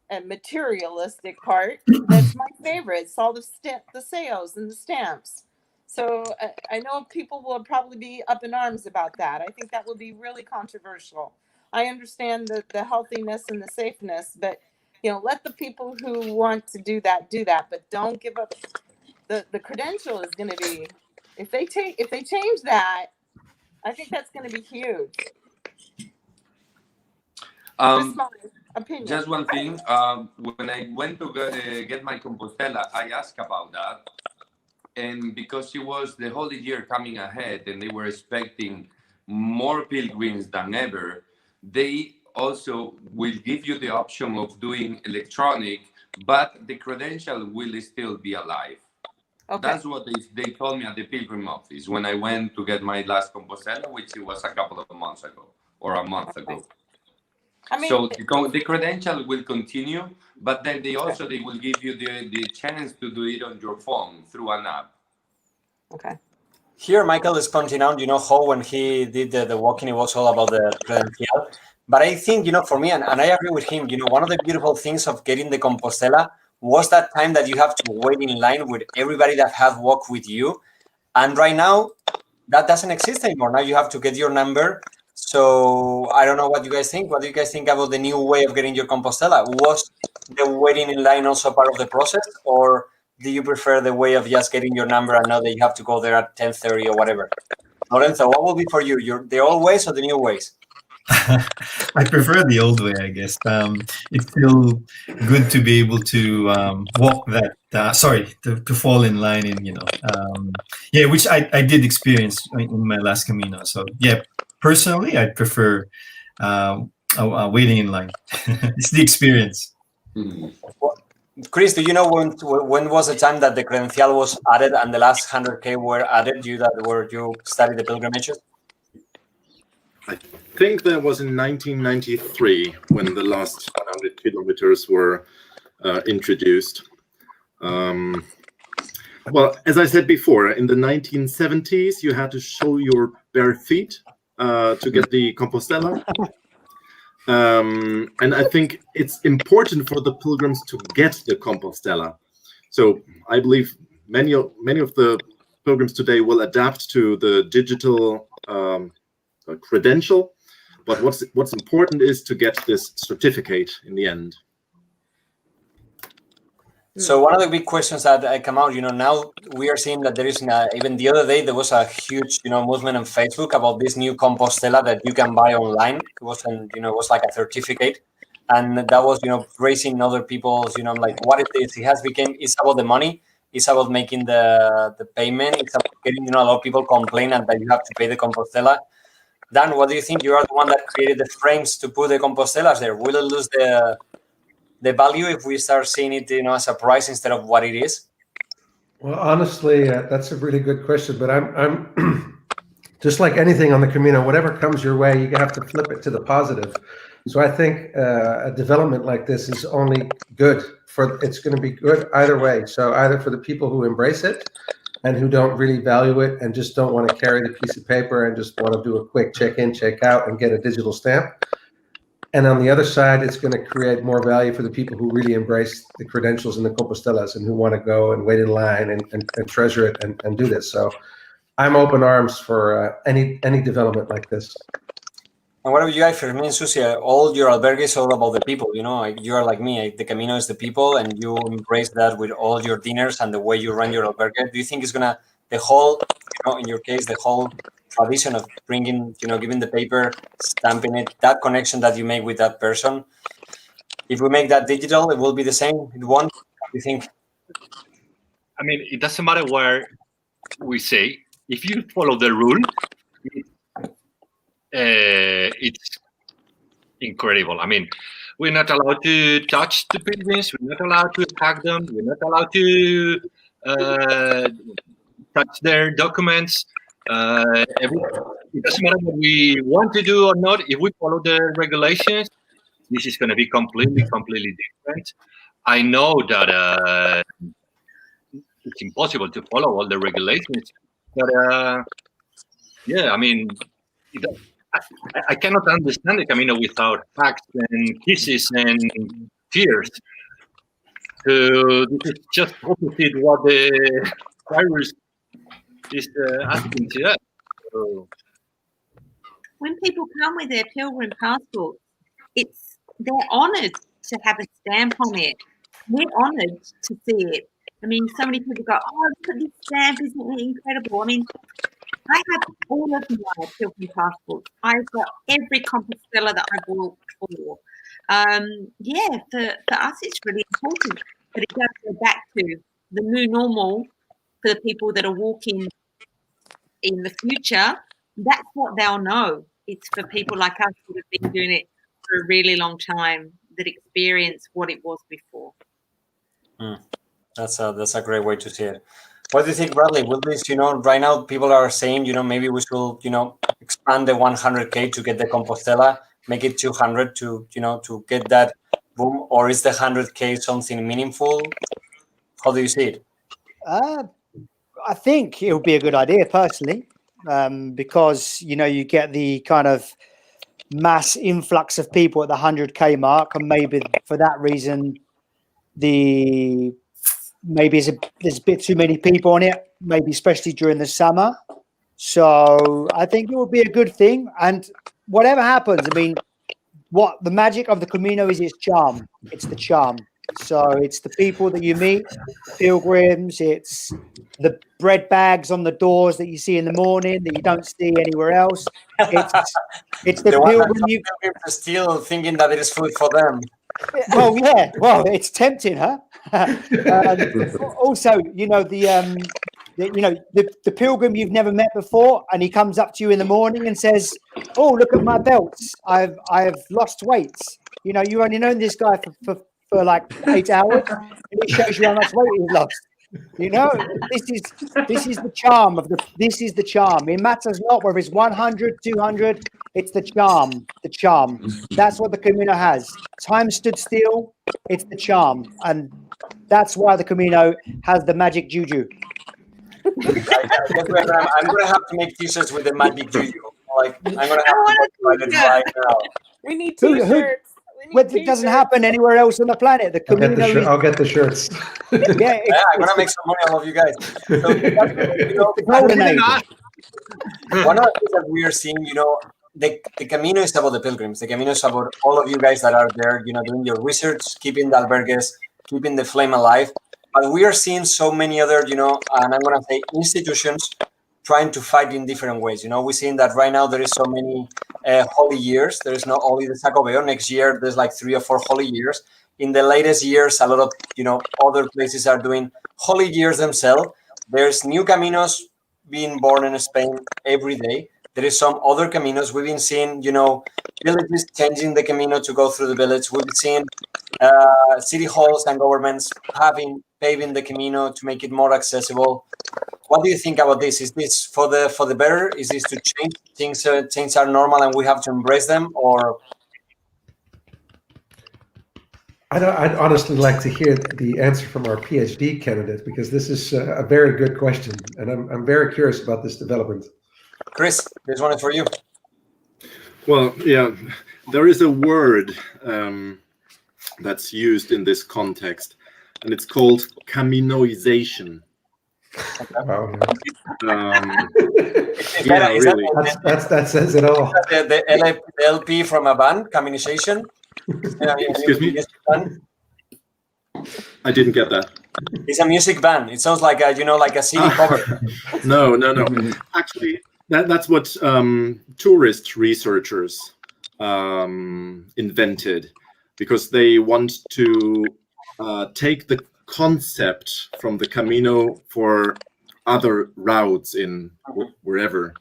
a materialistic part. That's my favorite. It's all the sales and the stamps. So I know people will probably be up in arms about that. I think that would be really controversial. I understand the healthiness and the safeness, but let the people who want to do that, but don't give up. The credential is going to be, if they change that, I think that's going to be huge. Just my opinion. Just one thing. When I went to get my Compostela, I asked about that. And because it was the Holy Year coming ahead and they were expecting more pilgrims than ever, they also will give you the option of doing electronic, but the credential will still be alive. Okay. That's what they told me at the Pilgrim office when I went to get my last Compostela, which it was a couple of months ago or a month ago. I mean, so the credential will continue, but then they will give you the chance to do it on your phone through an app. Okay. Here, Michael is pointing out, how when he did the walking, it was all about the credential. But I think, for me, and I agree with him, one of the beautiful things of getting the Compostela was that time that you have to wait in line with everybody that have walked with you. And right now, that doesn't exist anymore. Now you have to get your number. So I don't know what you guys think. What do you guys think about the new way of getting your Compostela? Was the waiting in line also part of the process, or do you prefer the way of just getting your number and now that you have to go there at 10:30 or whatever? Lorenzo, what will be for you? The old ways or the new ways? I prefer the old way, I guess. It's still good to be able to walk that. To fall in line in, which I did experience in my last Camino. So yeah, personally, I prefer waiting in line. It's the experience. Chris, do you know when was the time that the credential was added and the last 100K were added? You studied the pilgrimages? I think that was in 1993 when the last 100 kilometers were introduced. Well, as I said before, in the 1970s, you had to show your bare feet to get the Compostela. And I think it's important for the pilgrims to get the Compostela. So I believe many of the pilgrims today will adapt to the digital credential, but what's important is to get this certificate in the end. So one of the big questions that come out, now we are seeing that there is even the other day there was a huge, movement on Facebook about this new Compostela that you can buy online. It wasn't, it was like a certificate, and that was, raising other people's, I'm like, what it is? It has become. It's about the money. It's about making the payment. It's about getting, a lot of people complain and that you have to pay the Compostela. Dan, what do you think? You are the one that created the frames to put the Compostelas there. Will it lose the value if we start seeing it, as a price instead of what it is? Well, honestly, that's a really good question. But I'm just like anything on the Camino. Whatever comes your way, you have to flip it to the positive. So I think a development like this is only good it's going to be good either way. So either for the people who embrace it and who don't really value it and just don't want to carry the piece of paper and just want to do a quick check in, check out, and get a digital stamp. And on the other side, it's going to create more value for the people who really embrace the credentials and the Compostelas and who want to go and wait in line and treasure it and do this. So I'm open arms for any development like this. And what about you guys, Fermin, Susie? All your albergue is all about the people. You are like me. The Camino is the people, and you embrace that with all your dinners and the way you run your albergue. Do you think it's gonna the whole, in your case, the whole tradition of bringing, giving the paper, stamping it, that connection that you make with that person? If we make that digital, it will be the same. It won't. Do you think? I mean, it doesn't matter where we say. If you follow the rule, it's incredible. I mean, we're not allowed to touch the pilgrims. We're not allowed to hug them. We're not allowed to touch their documents. It doesn't matter what we want to do or not. If we follow the regulations, this is going to be completely different. I know that it's impossible to follow all the regulations, but yeah, I mean, I cannot understand the Camino without hugs and kisses and tears. So this is just opposite what the virus is asking to us. So, when people come with their pilgrim passport, they're honoured to have a stamp on it. We're honoured to see it. I mean, so many people go, "Oh, look at this stamp! Isn't it incredible?" I mean, I have all of my pilgrim passports. I've got every Compostela that I've walked for. Yeah, for us, it's really important. But it does go back to the new normal for the people that are walking in the future. That's what they'll know. It's for people like us who have been doing it for a really long time, that experience what it was before. That's a great way to see it. What do you think, Bradley? Will this, right now people are saying, maybe we should, expand the 100K to get the Compostela, make it 200 to get that boom, or is the 100K something meaningful? How do you see it? I think it would be a good idea personally, because, you get the kind of mass influx of people at the 100K mark, and maybe for that reason, maybe there's a bit too many people on it, maybe especially during the summer. So I think it would be a good thing. And whatever happens, I mean, what the magic of the Camino is its charm. It's the charm. So it's the people that you meet, pilgrims. It's the bread bags on the doors that you see in the morning that you don't see anywhere else. It's the pilgrim you are still thinking that it is food for them. Well, yeah. Well, it's tempting, huh? Also, the pilgrim you've never met before, and he comes up to you in the morning and says, "Oh, look at my belts! I've lost weight." You only known this guy for like 8 hours, and it shows you how much weight he's lost. This is the charm of this is the charm. It matters not whether it's 100, 200. It's the charm. The charm. That's what the Camino has. Time stood still. It's the charm, and that's why the Camino has the magic juju. I'm gonna have to make t-shirts with the magic juju. Like I'm gonna have to buy it right now. We need t-shirts. It doesn't happen anywhere else on the planet. The Camino I'll get the shirts. Yeah, I'm gonna make some money out of you guys. So, golden age. One of the things that we are seeing, the Camino is about the pilgrims. The Camino is about all of you guys that are there, doing your research, keeping the albergues, keeping the flame alive. but we are seeing so many other, and I'm going to say institutions trying to fight in different ways. We're seeing that right now there is so many holy years. There is not only the Sacobeo. Next year, there's like 3 or 4 holy years. In the latest years, a lot of, other places are doing holy years themselves. There's new caminos being born in Spain every day. There is some other caminos. We've been seeing, villages changing the camino to go through the village. We've seen city halls and governments paving the camino to make it more accessible. What do you think about this? Is this for the better? Is this to change things? Things are normal and we have to embrace them, or? I'd honestly like to hear the answer from our PhD candidate, because this is a very good question, and I'm very curious about this development. Chris, this one is for you. Well, yeah, there is a word that's used in this context, and it's called caminoization. Wow. Yeah, really. That says it all. The LP from a band, Caminization. Excuse me? I didn't get that. It's a music band. It sounds like a CD cover. No. Actually, that's what tourist researchers invented, because they want to take the concept from the Camino for other routes in wherever.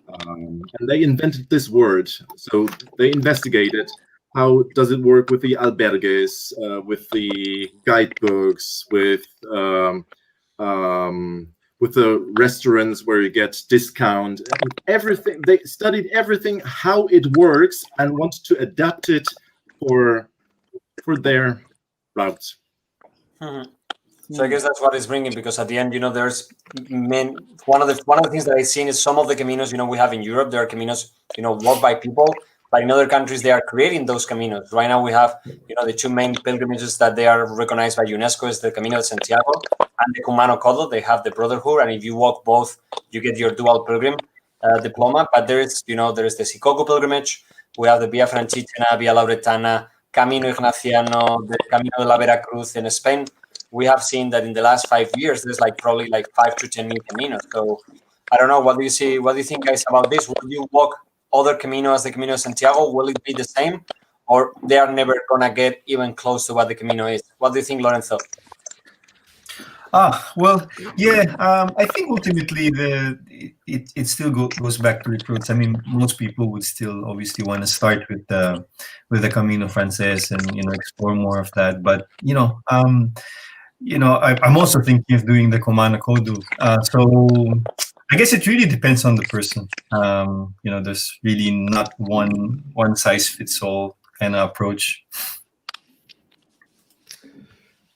And they invented this word. So they investigated how does it work with the albergues, with the guidebooks, with the restaurants where you get discount, and everything. They studied everything, how it works, and want to adapt it for their routes. Mm-hmm. So I guess that's what it's bringing, because at the end, there's one of the things that I've seen is some of the caminos, we have in Europe. There are caminos, walked by people, but in other countries they are creating those caminos. Right now we have, the 2 main pilgrimages that they are recognized by UNESCO is the Camino de Santiago and the Humano Codo. They have the brotherhood, and if you walk both, you get your dual pilgrim diploma. But there is the Sikoku pilgrimage. We have the Via Franciscana, Via Lauretana, Camino Ignaciano, the Camino de la Veracruz in Spain. We have seen that in the last 5 years, there's probably 5 to 10 new caminos. So I don't know. What do you see? What do you think, guys, about this? Will you walk other caminos, the Camino de Santiago? Will it be the same, or they are never gonna get even close to what the Camino is? What do you think, Lorenzo? Well, yeah. I think ultimately it still goes back to recruits. I mean, most people would still obviously want to start with the Camino Frances and explore more of that. But I'm also thinking of doing the Kumano Kodu. So I guess it really depends on the person. There's really not one size fits all kind of approach.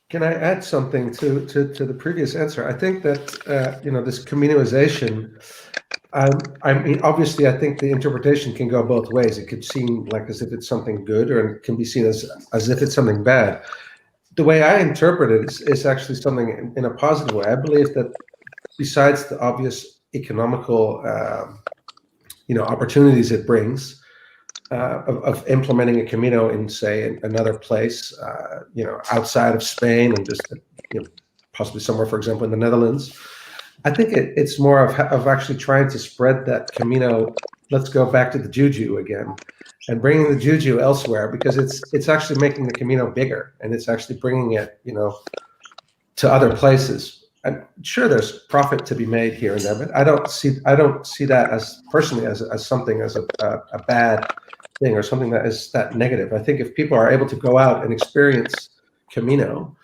Can I add something to the previous answer? I think that this Caminoization. I mean, obviously, I think the interpretation can go both ways. It could seem like as if it's something good, or it can be seen as if it's something bad. The way I interpret it is actually something in a positive way. I believe that besides the obvious economical, opportunities it brings of implementing a Camino in, say, another place, outside of Spain, and just possibly somewhere, for example, in the Netherlands, I think it's more of actually trying to spread that Camino. Let's go back to the Juju again, and bringing the Juju elsewhere, because it's actually making the Camino bigger, and it's actually bringing it, to other places. I'm sure there's profit to be made here and there, but I don't see that as personally as something as a bad thing, or something that is that negative. I think if people are able to go out and experience Camino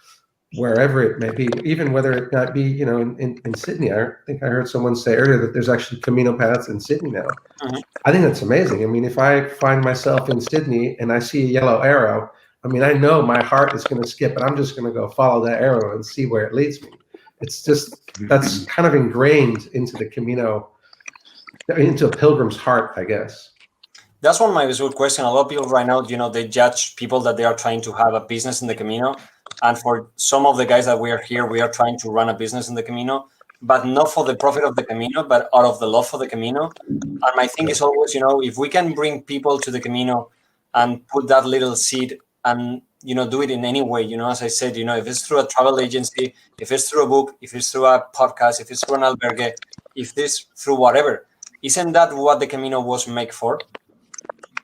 wherever it may be, even whether it not be, in Sydney. I think I heard someone say earlier that there's actually Camino Paths in Sydney now. Mm-hmm. I think that's amazing. I mean, if I find myself in Sydney and I see a yellow arrow, I mean, I know my heart is going to skip, and I'm just going to go follow that arrow and see where it leads me. It's just, that's kind of ingrained into the Camino, into a pilgrim's heart, I guess. That's one of my good question. A lot of people right now, they judge people that they are trying to have a business in the Camino. And for some of the guys that we are here, we are trying to run a business in the Camino, but not for the profit of the Camino, but out of the love for the Camino. And my thing is always, if we can bring people to the Camino and put that little seed and, do it in any way. As I said, if it's through a travel agency, if it's through a book, if it's through a podcast, if it's through an albergue, if this through whatever, isn't that what the Camino was made for?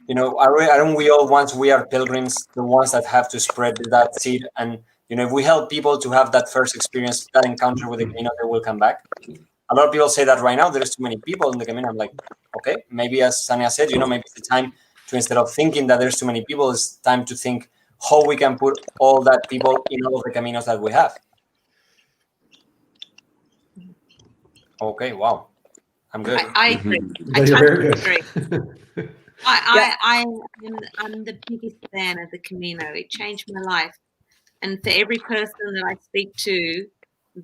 Aren't we all, once we are pilgrims, the ones that have to spread that seed? And if we help people to have that first experience, that encounter with the Camino, they will come back. A lot of people say that right now there's too many people in the Camino. I'm like, okay, maybe as Sania said, maybe it's the time to, instead of thinking that there's too many people, it's time to think how we can put all that people in all of the Caminos that we have. Okay, wow. I'm good. I agree. Yeah, you're very good. Agree. I'm the biggest fan of the Camino. It changed my life. And for every person that I speak to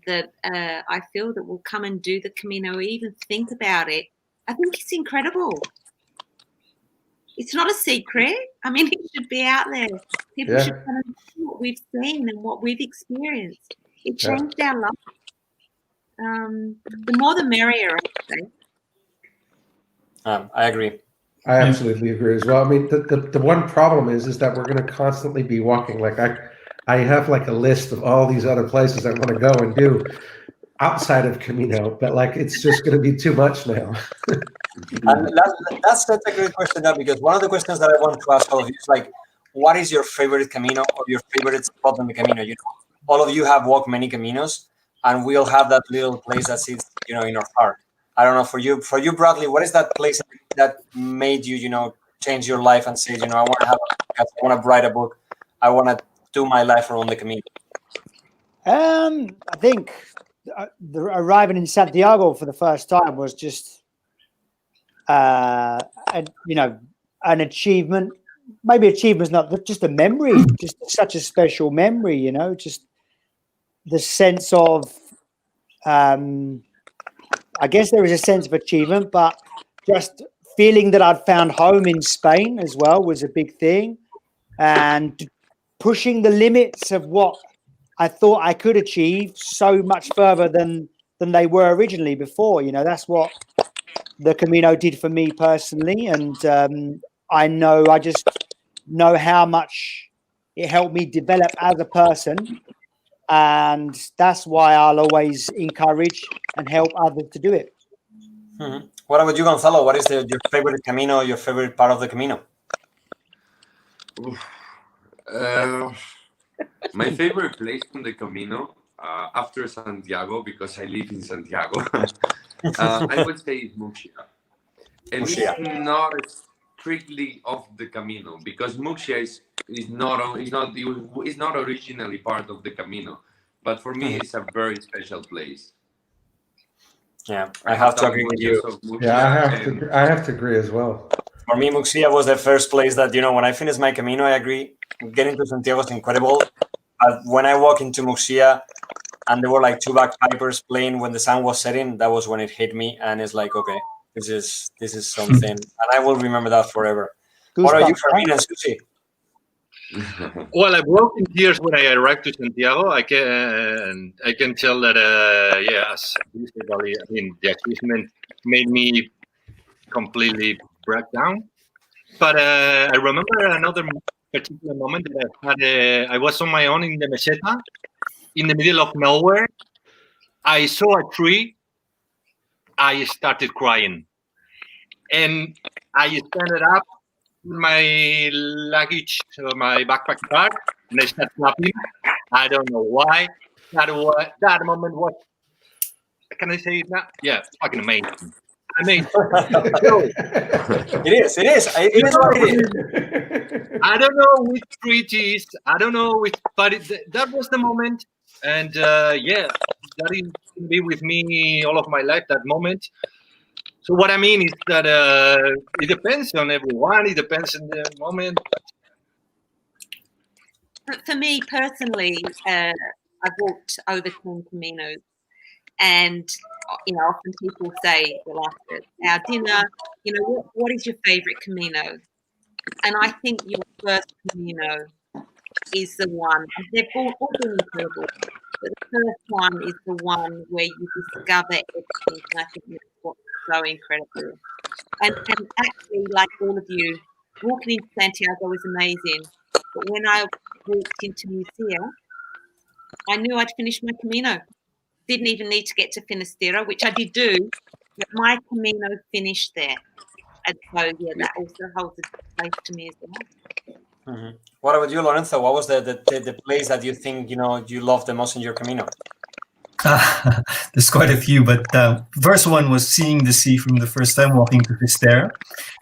that I feel that will come and do the Camino or even think about it, I think it's incredible. It's not a secret. I mean, it should be out there. People should come and see what we've seen and what we've experienced. It changed our life. The more the merrier, I think. I agree. I absolutely agree as well. I mean, the one problem is that we're going to constantly be walking. Like I have like a list of all these other places I want to go and do outside of Camino, but like it's just going to be too much now. And that's a great question, now, because one of the questions that I want to ask all of you is like, what is your favorite Camino or your favorite spot on the Camino? All of you have walked many Caminos, and we all have that little place that sits, in our heart. I don't know, for you, Bradley, what is that place that made you, change your life and say, I want to have a podcast, I want to write a book, I want to do my life around the Camino? I think arriving in Santiago for the first time was just, an achievement. Maybe achievement's not just a memory, just such a special memory. Just the sense of, I guess there is a sense of achievement, but just feeling that I'd found home in Spain as well was a big thing, and pushing the limits of what I thought I could achieve so much further than they were originally before. That's what the Camino did for me personally, and I just know how much it helped me develop as a person, and that's why I'll always encourage and help others to do it. Mm-hmm. What about you, Gonzalo? What is your favorite Camino, your favorite part of the Camino? My favorite place on the Camino, after Santiago, because I live in Santiago, I would say is Muxia. And it's not strictly of the Camino, because Muxia is not originally part of the Camino, but for me it's a very special place. Yeah, I have to agree with you. Yeah, I have to agree as well. For me, Muxia was the first place that, when I finished my Camino, I agree, getting to Santiago was incredible. But when I walked into Muxia and there were like two bagpipers playing when the sun was setting, that was when it hit me. And it's like, okay, this is something. And I will remember that forever. What are you, Fermin and Susie? Well, I broke in tears when I arrived to Santiago. I can tell that, yes, basically, the achievement made me completely break down. But I remember another particular moment that I was on my own in the meseta, in the middle of nowhere. I saw a tree. I started crying, and I stood up with my luggage, my backpack bag, and I started clapping. I don't know why. That moment was. Can I say it now? Yeah, it's fucking amazing. It is what it is. I don't know which tree it is. I don't know which, but that was the moment. And that is going to be with me all of my life, that moment. So what I mean is that it depends on everyone. It depends on the moment. For me personally, I've walked over 10 Caminos. And, often people say, well, after our dinner, what is your favorite Camino? And I think your first Camino is the one. They've all been incredible, but the first one is the one where you discover everything. And I think that's what's so incredible. And actually, like all of you, walking into Santiago is amazing. But when I walked into Murcia, I knew I'd finished my Camino. Didn't even need to get to Finisterre, which I did do, but my Camino finished there. And so, yeah, that also holds a place to me as well. Mm-hmm. What about you, Lorenzo? What was the place that you think you loved the most in your Camino? There's quite a few, but first one was seeing the sea from the first time walking to Fisterra,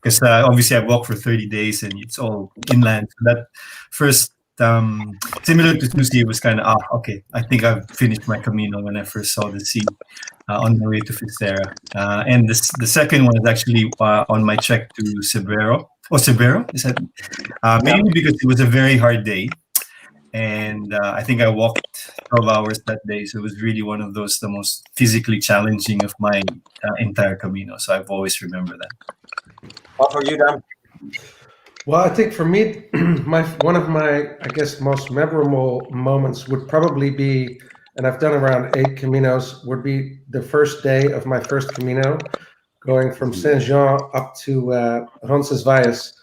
because obviously I walked for 30 days and it's all inland. So that first, similar to Susie, it was kind of, okay, I think I've finished my Camino when I first saw the sea on my way to Fisterra. And the second one is actually on my trek to Cerbero. Cerbero, is that? Mainly because it was a very hard day. And I think I walked 12 hours that day. So it was really one of the most physically challenging of my entire Camino. So I've always remembered that. What for you, Dan? Well, I think for me, one of my, I guess, most memorable moments would probably be, and I've done around 8 Caminos, would be the first day of my first Camino, going from Saint-Jean up to Roncesvalles.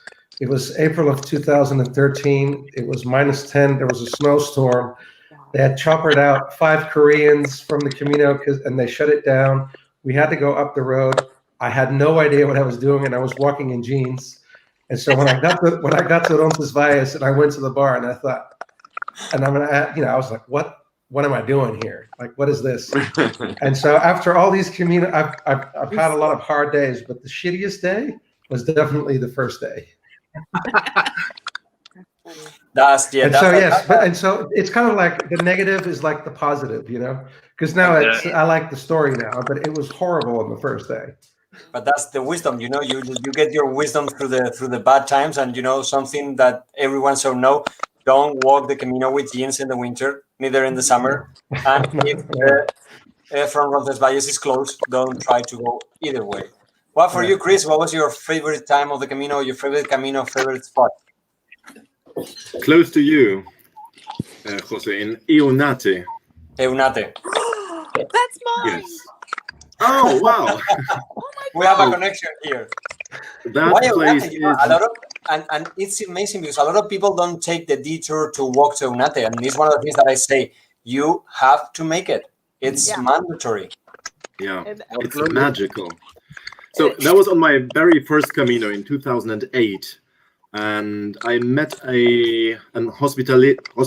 It was April of 2013. It was -10. There was a snowstorm. They had choppered out 5 Koreans from the Camino and they shut it down. We had to go up the road. I had no idea what I was doing, and I was walking in jeans. And so when I got to Roncesvalles and I went to the bar and I thought, and I was like, what am I doing here? Like, what is this? And so after all these Camino, I've had a lot of hard days, but the shittiest day was definitely the first day. So it's kind of like the negative is like the positive, because now I like the story now, but it was horrible on the first day. But that's the wisdom, you get your wisdom through the bad times, and something that everyone should know: don't walk the Camino with jeans in the winter, neither in the summer. And if from Roncesvalles is closed, don't try to go either way. What for you, Chris? What was your favorite time of the Camino? Your favorite Camino, favorite spot? Close to you, Jose, in Eunate. Eunate. That's mine. Yes. Oh wow! We have a connection here. That place is a lot of, and it's amazing because a lot of people don't take the detour to walk to Eunate, and it's one of the things that I say you have to make it. It's mandatory. Yeah, it's magical. So that was on my very first Camino in 2008, and I met an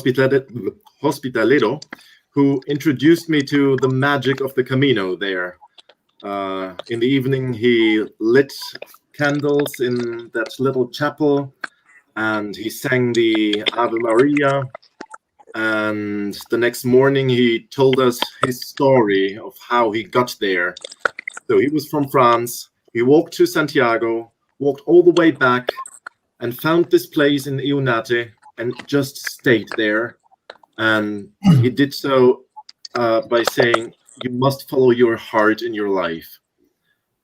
hospitalero who introduced me to the magic of the Camino there. In the evening, he lit candles in that little chapel, and he sang the Ave Maria. And the next morning, he told us his story of how he got there. So he was from France. He walked to Santiago, walked all the way back, and found this place in Eunate and just stayed there. And he did so by saying, you must follow your heart in your life.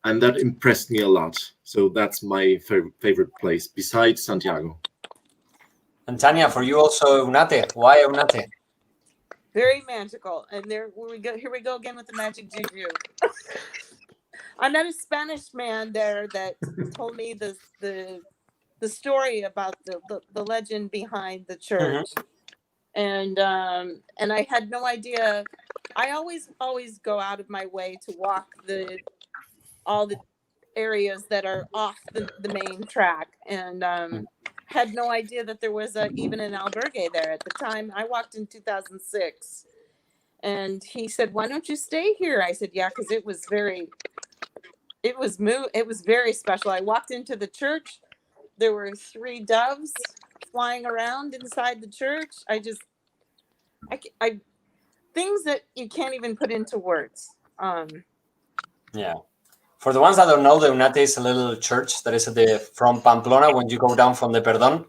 And that impressed me a lot. So that's my favorite place besides Santiago. And Tanya, for you also Eunate. Why Eunate? Very magical. And here we go again with the magic juju. I met a Spanish man there that told me the story about the legend behind the church. Mm-hmm. And I had no idea. I always go out of my way to walk all the areas that are off the main track, and had no idea that there was even an albergue there at the time. I walked in 2006, and he said, "Why don't you stay here?" I said, "Yeah, because it was very special." I walked into the church. There were 3 doves flying around inside the church. I things that you can't even put into words. Yeah. For the ones that don't know, the Eunate is a little church that is from Pamplona. When you go down from the Perdón,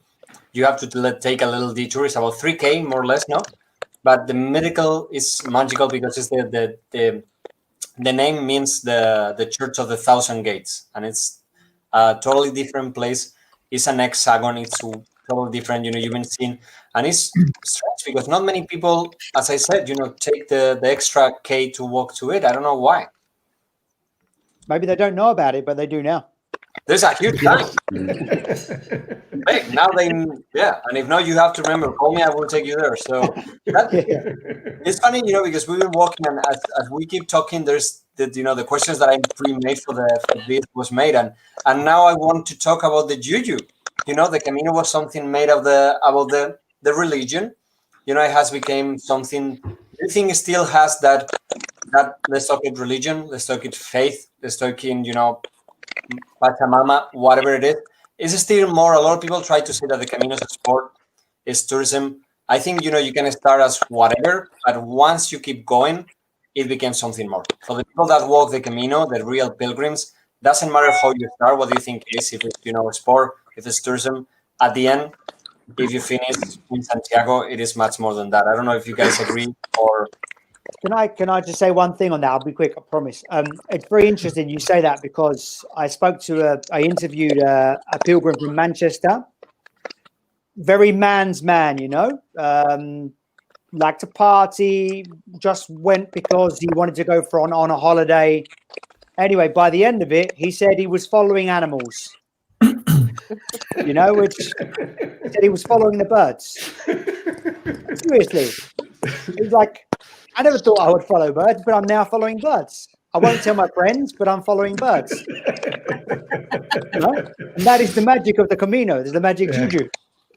you have to take a little detour. It's about 3K, more or less, no? But the medical is magical because it's the name means the Church of the Thousand Gates, and it's a totally different place. It's an hexagon. It's totally different. You've been seeing, and it's strange because not many people, as I said, take the extra K to walk to it. I don't know why. Maybe they don't know about it, but they do now. There's a huge line. Hey, now and if not, you have to remember, call me, I will take you there. So it's funny, because we've been walking, and as we keep talking, there's the questions that I pre-made for this was made, and now I want to talk about the juju. The Camino was something made about the religion. It has become something. Do you think it still has that let's talk it religion, let's talk it faith, let's talk in Pachamama, whatever it is? Is it still more? A lot of people try to say that the Camino is a sport, is tourism. I think you can start as whatever, but once you keep going, it becomes something more. For the people that walk the Camino, the real pilgrims, doesn't matter how you start. What do you think it is? If it's a sport, if it's tourism, at the end, if you finish in Santiago, it is much more than that. I don't know if you guys agree or. Can I just say one thing on that? I'll be quick, I promise. It's very interesting you say that, because I interviewed a pilgrim from Manchester. Very man's man, liked to party, just went because he wanted to go on a holiday. Anyway, by the end of it, he said he was following animals. Which said he was following the birds. Seriously. He's like, I never thought I would follow birds, but I'm now following birds. I won't tell my friends, but I'm following birds. And that is the magic of the Camino. There's the magic juju.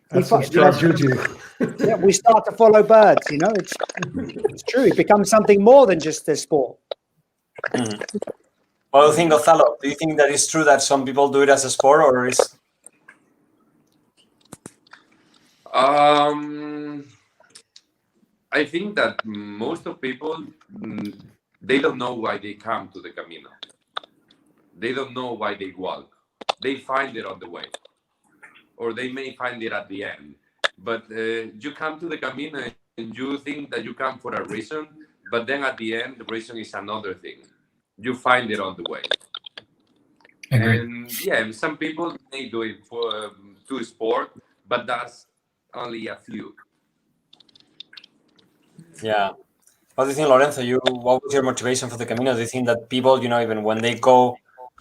That's some strong juju. We start to follow birds. It's true. It becomes something more than just a sport. Mm-hmm. What do you think, Gonzalo? Do you think that it's true that some people do it as a sport, or is? I think that most of people, they don't know why they come to the Camino. They don't know why they walk. They find it on the way, or they may find it at the end. But you come to the Camino and you think that you come for a reason, but then at the end, the reason is another thing. You find it on the way. And some people may do it to sport, but that's only a few. Yeah. What do you think, Lorenzo? What was your motivation for the Camino? Do you think that people, even when they go,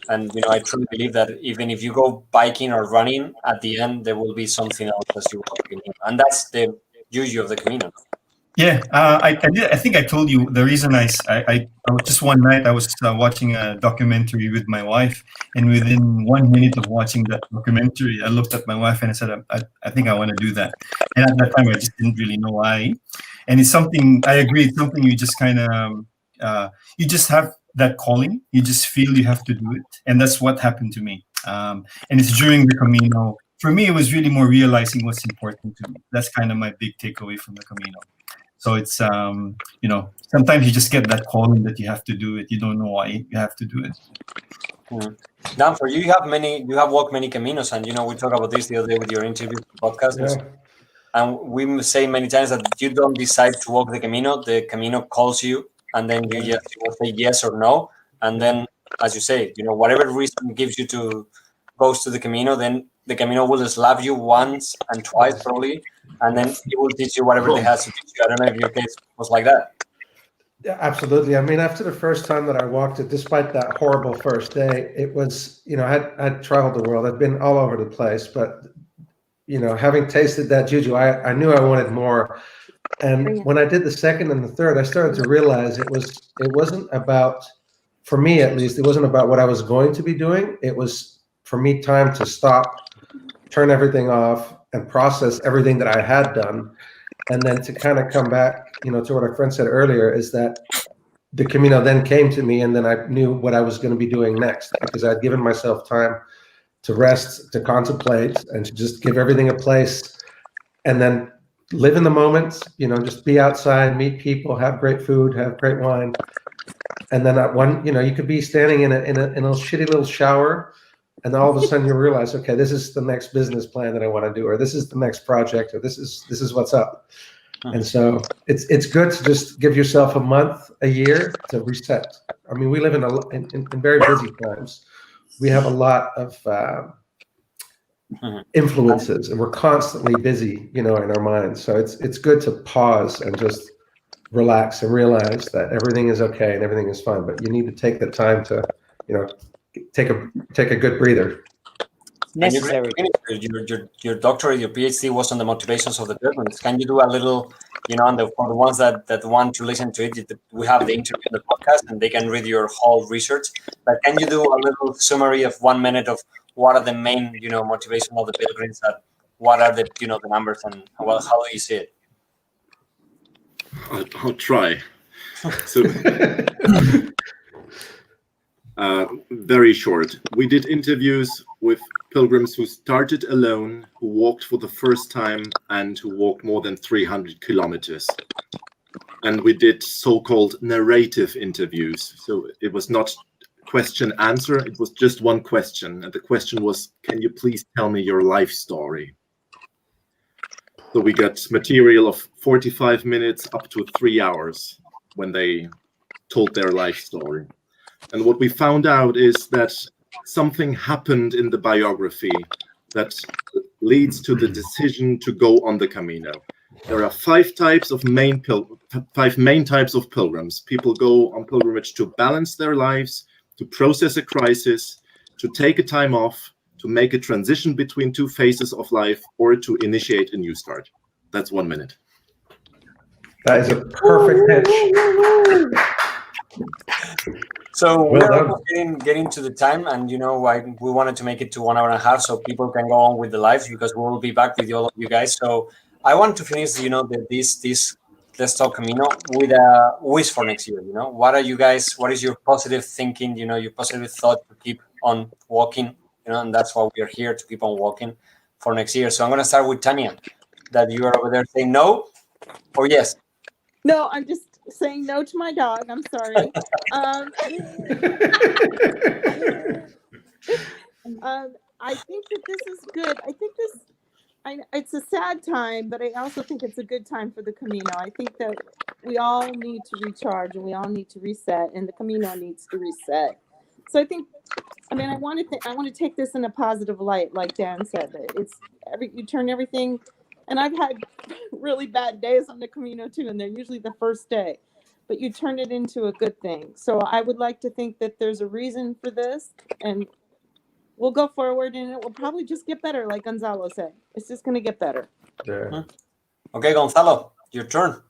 and I truly believe that even if you go biking or running, at the end there will be something else as you walk, and that's the juju of the Camino. Yeah, I think I told you the reason I was just one night I was watching a documentary with my wife, and within 1 minute of watching that documentary, I looked at my wife and I said, I think I want to do that. And at that time, I just didn't really know why. And it's something, I agree, it's something you just kind of, you just have that calling. You just feel you have to do it. And that's what happened to me. And it's during the Camino. For me, it was really more realizing what's important to me. That's kind of my big takeaway from the Camino. So it's, sometimes you just get that calling that you have to do it. You don't know why you have to do it. Dan, for you have walked many Caminos, and we talked about this the other day with your interview podcast. Yeah. And we say many times that you don't decide to walk the Camino calls you, and then you just say yes or no. And then, as you say, whatever reason gives you to goes to the Camino, then the Camino will slap you once and twice probably, and then it will teach you whatever it has to teach you. I don't know if your case was like that. Yeah, absolutely. I mean, after the first time that I walked it, despite that horrible first day, it was, I'd traveled the world. I'd been all over the place, but, having tasted that juju, I knew I wanted more. And when I did the second and the third, I started to realize it wasn't about, for me at least, it wasn't about what I was going to be doing. It was, for me, time to stop, turn everything off, and process everything that I had done. And then to kind of come back, to what our friend said earlier, is that the Camino then came to me, and then I knew what I was going to be doing next, because I'd given myself time to rest, to contemplate, and to just give everything a place, and then live in the moment, just be outside, meet people, have great food, have great wine. And then at one, you could be standing in a shitty little shower, and all of a sudden you realize, okay, this is the next business plan that I want to do, or this is the next project, or this is what's up. And so it's good to just give yourself a month, a year to reset. I mean, we live in very busy times. We have a lot of influences, and we're constantly busy, in our minds. So it's good to pause and just relax and realize that everything is okay and everything is fine. But you need to take the time to, take a good breather. And Necessary. your doctorate, your PhD was on the motivations of the pilgrims. Can you do a little, and for the ones that want to listen to it, we have the interview in the podcast and they can read your whole research. But can you do a little summary of 1 minute of what are the main, motivation of the pilgrims? What are the, the numbers, and how do you see it? I'll try. So, very short. We did interviews with pilgrims who started alone, who walked for the first time, and who walked more than 300 kilometers. And we did so-called narrative interviews. So it was not question answer, it was just one question. And the question was, can you please tell me your life story? So we got material of 45 minutes up to 3 hours when they told their life story. And what we found out is that something happened in the biography that leads to the decision to go on the Camino. There are five main types of pilgrims. People go on pilgrimage to balance their lives, to process a crisis, to take a time off, to make a transition between two phases of life, or to initiate a new start. That's 1 minute. That is a perfect pitch. So Well we're done. almost getting to the time, and we wanted to make it to 1 hour and a half so people can go on with the lives, because we will be back with all of you guys. So I want to finish, this Let's Talk Camino with a wish for next year. What is your positive thinking? Your positive thought to keep on walking. And that's why we are here, to keep on walking for next year. So I'm going to start with Tanya, that you are over there saying no or yes. No, I'm just saying no to my dog. I'm sorry. I think that this is good. I think it's a sad time, but I also think it's a good time for the Camino. I think that we all need to recharge and we all need to reset, and the Camino needs to reset. So I want to take this in a positive light, like Dan said. That you turn everything, and I've had really bad days on the Camino too, and they're usually the first day, but you turn it into a good thing. So I would like to think that there's a reason for this, and we'll go forward, and it will probably just get better, like Gonzalo said. It's just going to get better. Yeah. Okay, Gonzalo, your turn.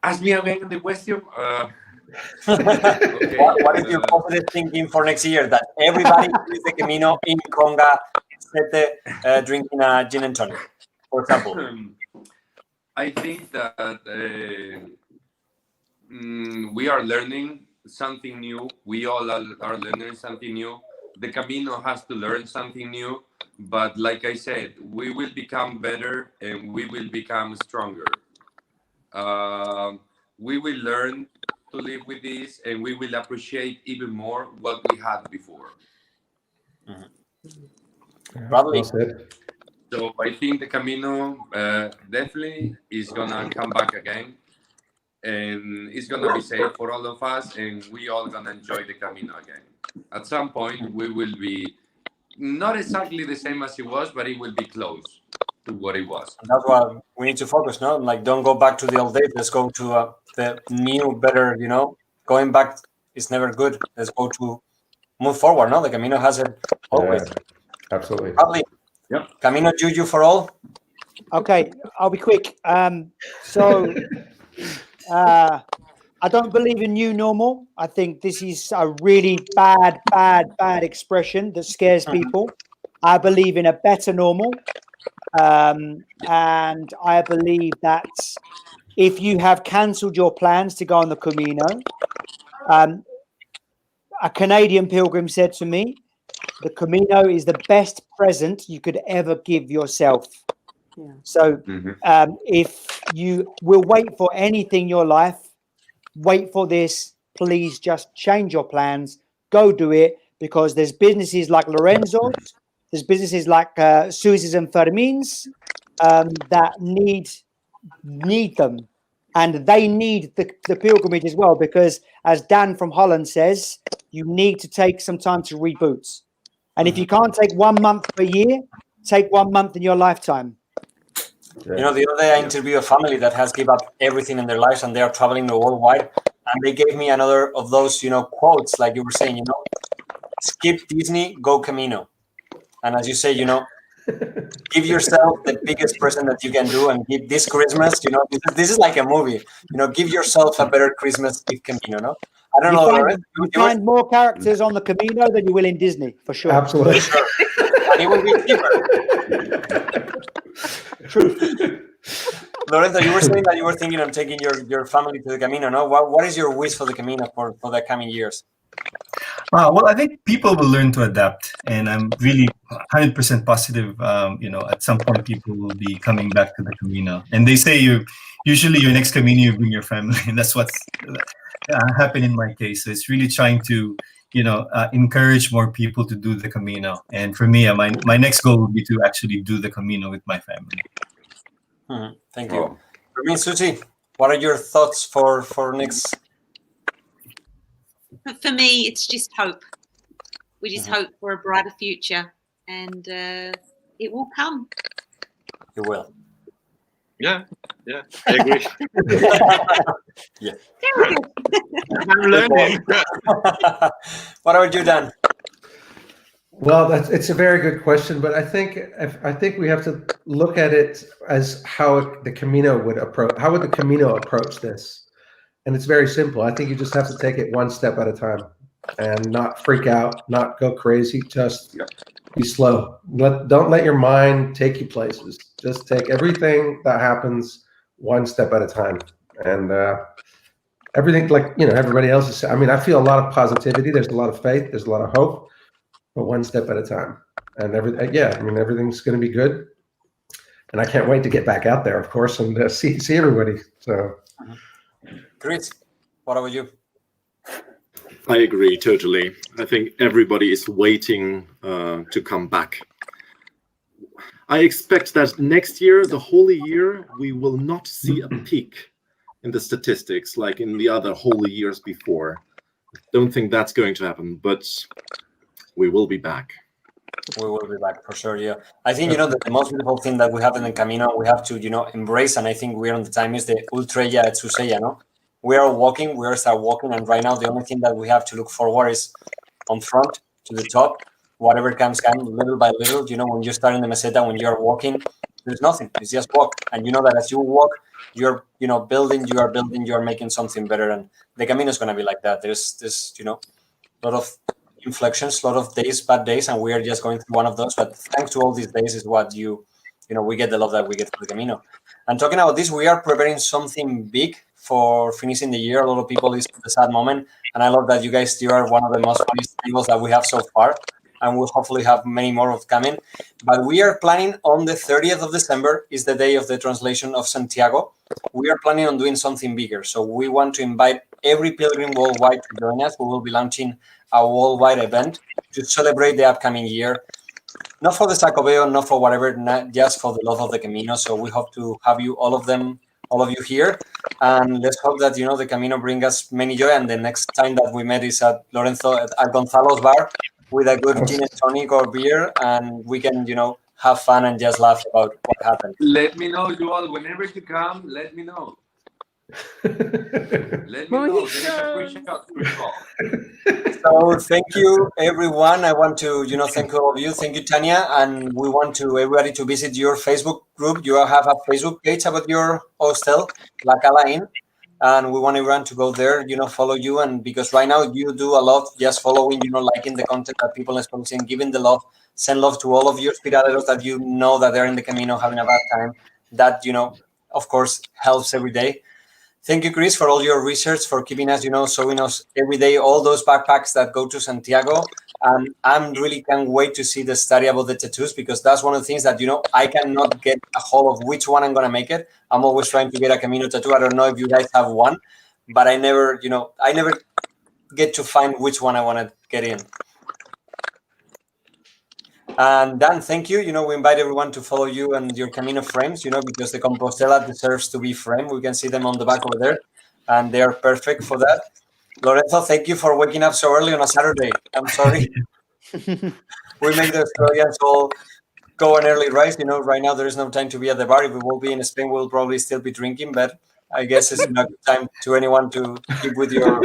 Ask me again the question. Okay. What is your positive thinking for next year? That everybody is the Camino in Conga, drinking a gin and tonic, for example. I think that we are learning something new. We all are learning something new. The Camino has to learn something new. But like I said, we will become better and we will become stronger. We will learn to live with this, and we will appreciate even more what we had before. Probably. So I think the Camino definitely is gonna come back again, and it's gonna be safe for all of us, and we all gonna enjoy the Camino again. At some point, we will be not exactly the same as it was, but it will be close to what it was. And that's why we need to focus, no? Like, don't go back to the old days. Let's go to the new, better, Going back is never good. Let's go to move forward, no? The Camino has it always. Yeah, absolutely. Probably. Yeah. Camino Juju for all. Okay, I'll be quick. I don't believe in new normal. I think this is a really bad expression that scares people. I believe in a better normal. And I believe that if you have cancelled your plans to go on the Camino, a Canadian pilgrim said to me, the Camino is the best present you could ever give yourself. Yeah. So if you will wait for anything in your life, wait for this, please just change your plans, go do it, because there's businesses like Lorenzo's, there's businesses like Suzy's and Fermin's that need them, and they need the pilgrimage as well, because as Dan from Holland says, you need to take some time to reboot. And if you can't take 1 month per year, take 1 month in your lifetime. The other day I interviewed a family that has given up everything in their lives, and they are traveling worldwide, and they gave me another of those, quotes, like you were saying, skip Disney, go Camino. And as you say, give yourself the biggest present that you can do, and give this Christmas, this is like a movie, give yourself a better Christmas if Camino, no? I don't know. You find more characters on the Camino than you will in Disney, for sure. Absolutely. For sure. And it will be cheaper. True. Lorenzo, you were saying that you were thinking of taking your family to the Camino, no? What is your wish for the Camino for the coming years? Well, I think people will learn to adapt, and I'm really 100% positive. At some point, people will be coming back to the Camino, and they say usually your next Camino you bring your family, and that's what's happened in my case. So it's really trying to encourage more people to do the Camino, and for me, my next goal would be to actually do the Camino with my family. Thank you. For me, Susie, what are your thoughts for next? For me, it's just hope. We just hope for a brighter future, and it will come. It will. Yeah, I agree. Yeah. I'm learning. What about you, Dan? Well, it's a very good question, but I think we have to look at it as how the Camino would approach. How would the Camino approach this? And it's very simple. I think you just have to take it one step at a time and not freak out, not go crazy. Just be slow. Don't let your mind take you places. Just take everything that happens one step at a time. And everything, like everybody else is. I mean, I feel a lot of positivity. There's a lot of faith. There's a lot of hope. But one step at a time. And everything's going to be good. And I can't wait to get back out there, of course, and see everybody. So. Chris, what about you? I agree totally. I think everybody is waiting to come back. I expect that next year, the holy year, we will not see a peak in the statistics like in the other holy years before. Don't think that's going to happen, but we will be back. We will be back for sure. Yeah, I think the most beautiful thing that we have in the Camino, we have to embrace, and I think we're on the time is the Ultrella et Susella, no? We are walking, and right now the only thing that we have to look forward is on front to the top. Whatever comes, little by little. When you start in the meseta, when you're walking, there's nothing. It's just walk, and that as you walk, you're building, you're making something better, and the Camino is gonna be like that. There's a lot of inflections, a lot of days, bad days, and we are just going through one of those. But thanks to all these days is what we get the love that we get for the Camino. And talking about this, we are preparing something big for finishing the year. A lot of people is the sad moment, and I love that you guys are one of the most funniest tables that we have so far, and we'll hopefully have many more of coming. But we are planning on the 30th of December is the day of the translation of Santiago. We are planning on doing something bigger. So we want to invite every pilgrim worldwide to join us. We will be launching a worldwide event to celebrate the upcoming year. Not for the Sacobeo, not for whatever, not just for the love of the Camino. So we hope to have you, all of you here. And let's hope that, the Camino bring us many joy. And the next time that we met is at Gonzalo's bar with a good gin and tonic or beer. And we can, have fun and just laugh about what happened. Let me know, you all. Whenever you come, let me know. Let me know. There's a free shot. So thank you, everyone. I want to, thank all of you. Thank you, Tanya. And we want everybody to visit your Facebook group. You have a Facebook page about your hostel, La Cala Inn. And we want everyone to go there, follow you. And because right now you do a lot, just following, liking the content that people are posting, giving the love, send love to all of your hospitaleros that that they're in the Camino having a bad time. That, of course, helps every day. Thank you, Chris, for all your research, for keeping us, showing us every day all those backpacks that go to Santiago. And I'm really can't wait to see the study about the tattoos, because that's one of the things that, I cannot get a hold of which one I'm going to make it. I'm always trying to get a Camino tattoo. I don't know if you guys have one, but I never get to find which one I want to get in. And Dan, thank you. We invite everyone to follow you and your Camino frames, because the Compostela deserves to be framed. We can see them on the back over there, and they are perfect for that. Lorenzo, thank you for waking up so early on a Saturday. I'm sorry. We make the Australians all go on early rise. Right now there is no time to be at the bar. If we will be in Spain, we'll probably still be drinking, but I guess it's not good time to anyone to keep with your.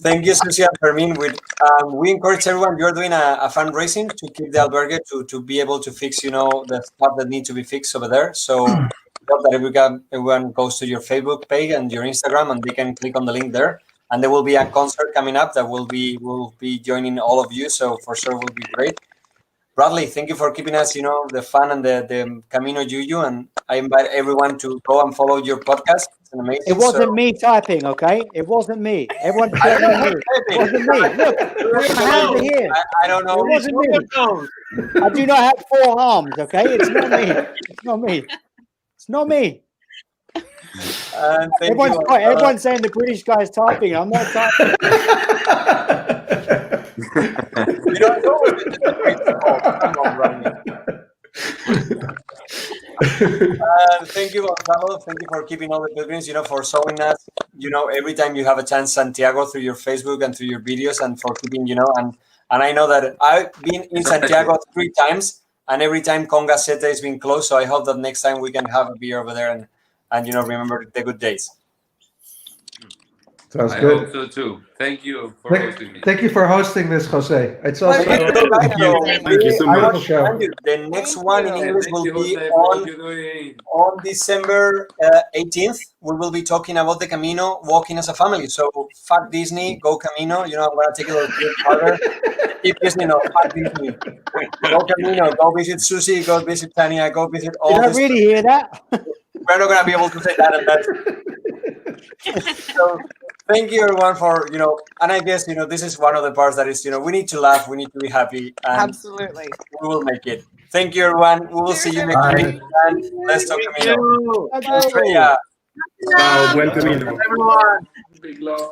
Thank you, Susie and Fermin. We encourage everyone. You're doing a fundraising to keep the albergue to be able to fix, the stuff that needs to be fixed over there. So hope that everyone goes to your Facebook page and your Instagram, and they can click on the link there. And there will be a concert coming up that will be joining all of you. So for sure, will be great. Bradley, thank you for keeping us, the fun and the Camino Juju. And I invite everyone to go and follow your podcast. It's an amazing. It wasn't me typing, okay? It wasn't me. Everyone, it wasn't me. Look, my hands are here. I don't know. It wasn't me. I do not have 4 arms, okay? It's not me. It's not me. It's not me. Everyone's saying the British guy's typing. I'm not typing. Thank you, Gonzalo. Thank you for keeping all the pilgrims, for showing us, every time you have a chance, Santiago, through your Facebook and through your videos, and for keeping, and I know that I've been in Santiago 3 times, and every time Conga Sete has been closed. So I hope that next time we can have a beer over there and remember the good days. Sounds I good. hope so too. Thank you for hosting me. Thank you for hosting this, Jose. It's also Thank you so much. The next one in English will be on December 18th. We will be talking about the Camino, walking as a family. So fuck Disney, go Camino. I'm going to take it a little bit harder. Keep Disney, fuck Disney. Go Camino, go visit Susie, go visit Tanya, go visit all Did I really hear that? We're not going to be able to say that and that. So thank you everyone for, and I guess, this is one of the parts that is, we need to laugh, we need to be happy. And Absolutely. we will make it. Thank you everyone. We will see you next week. And let's talk Camino. Australia. Buen camino. Everyone. Big love.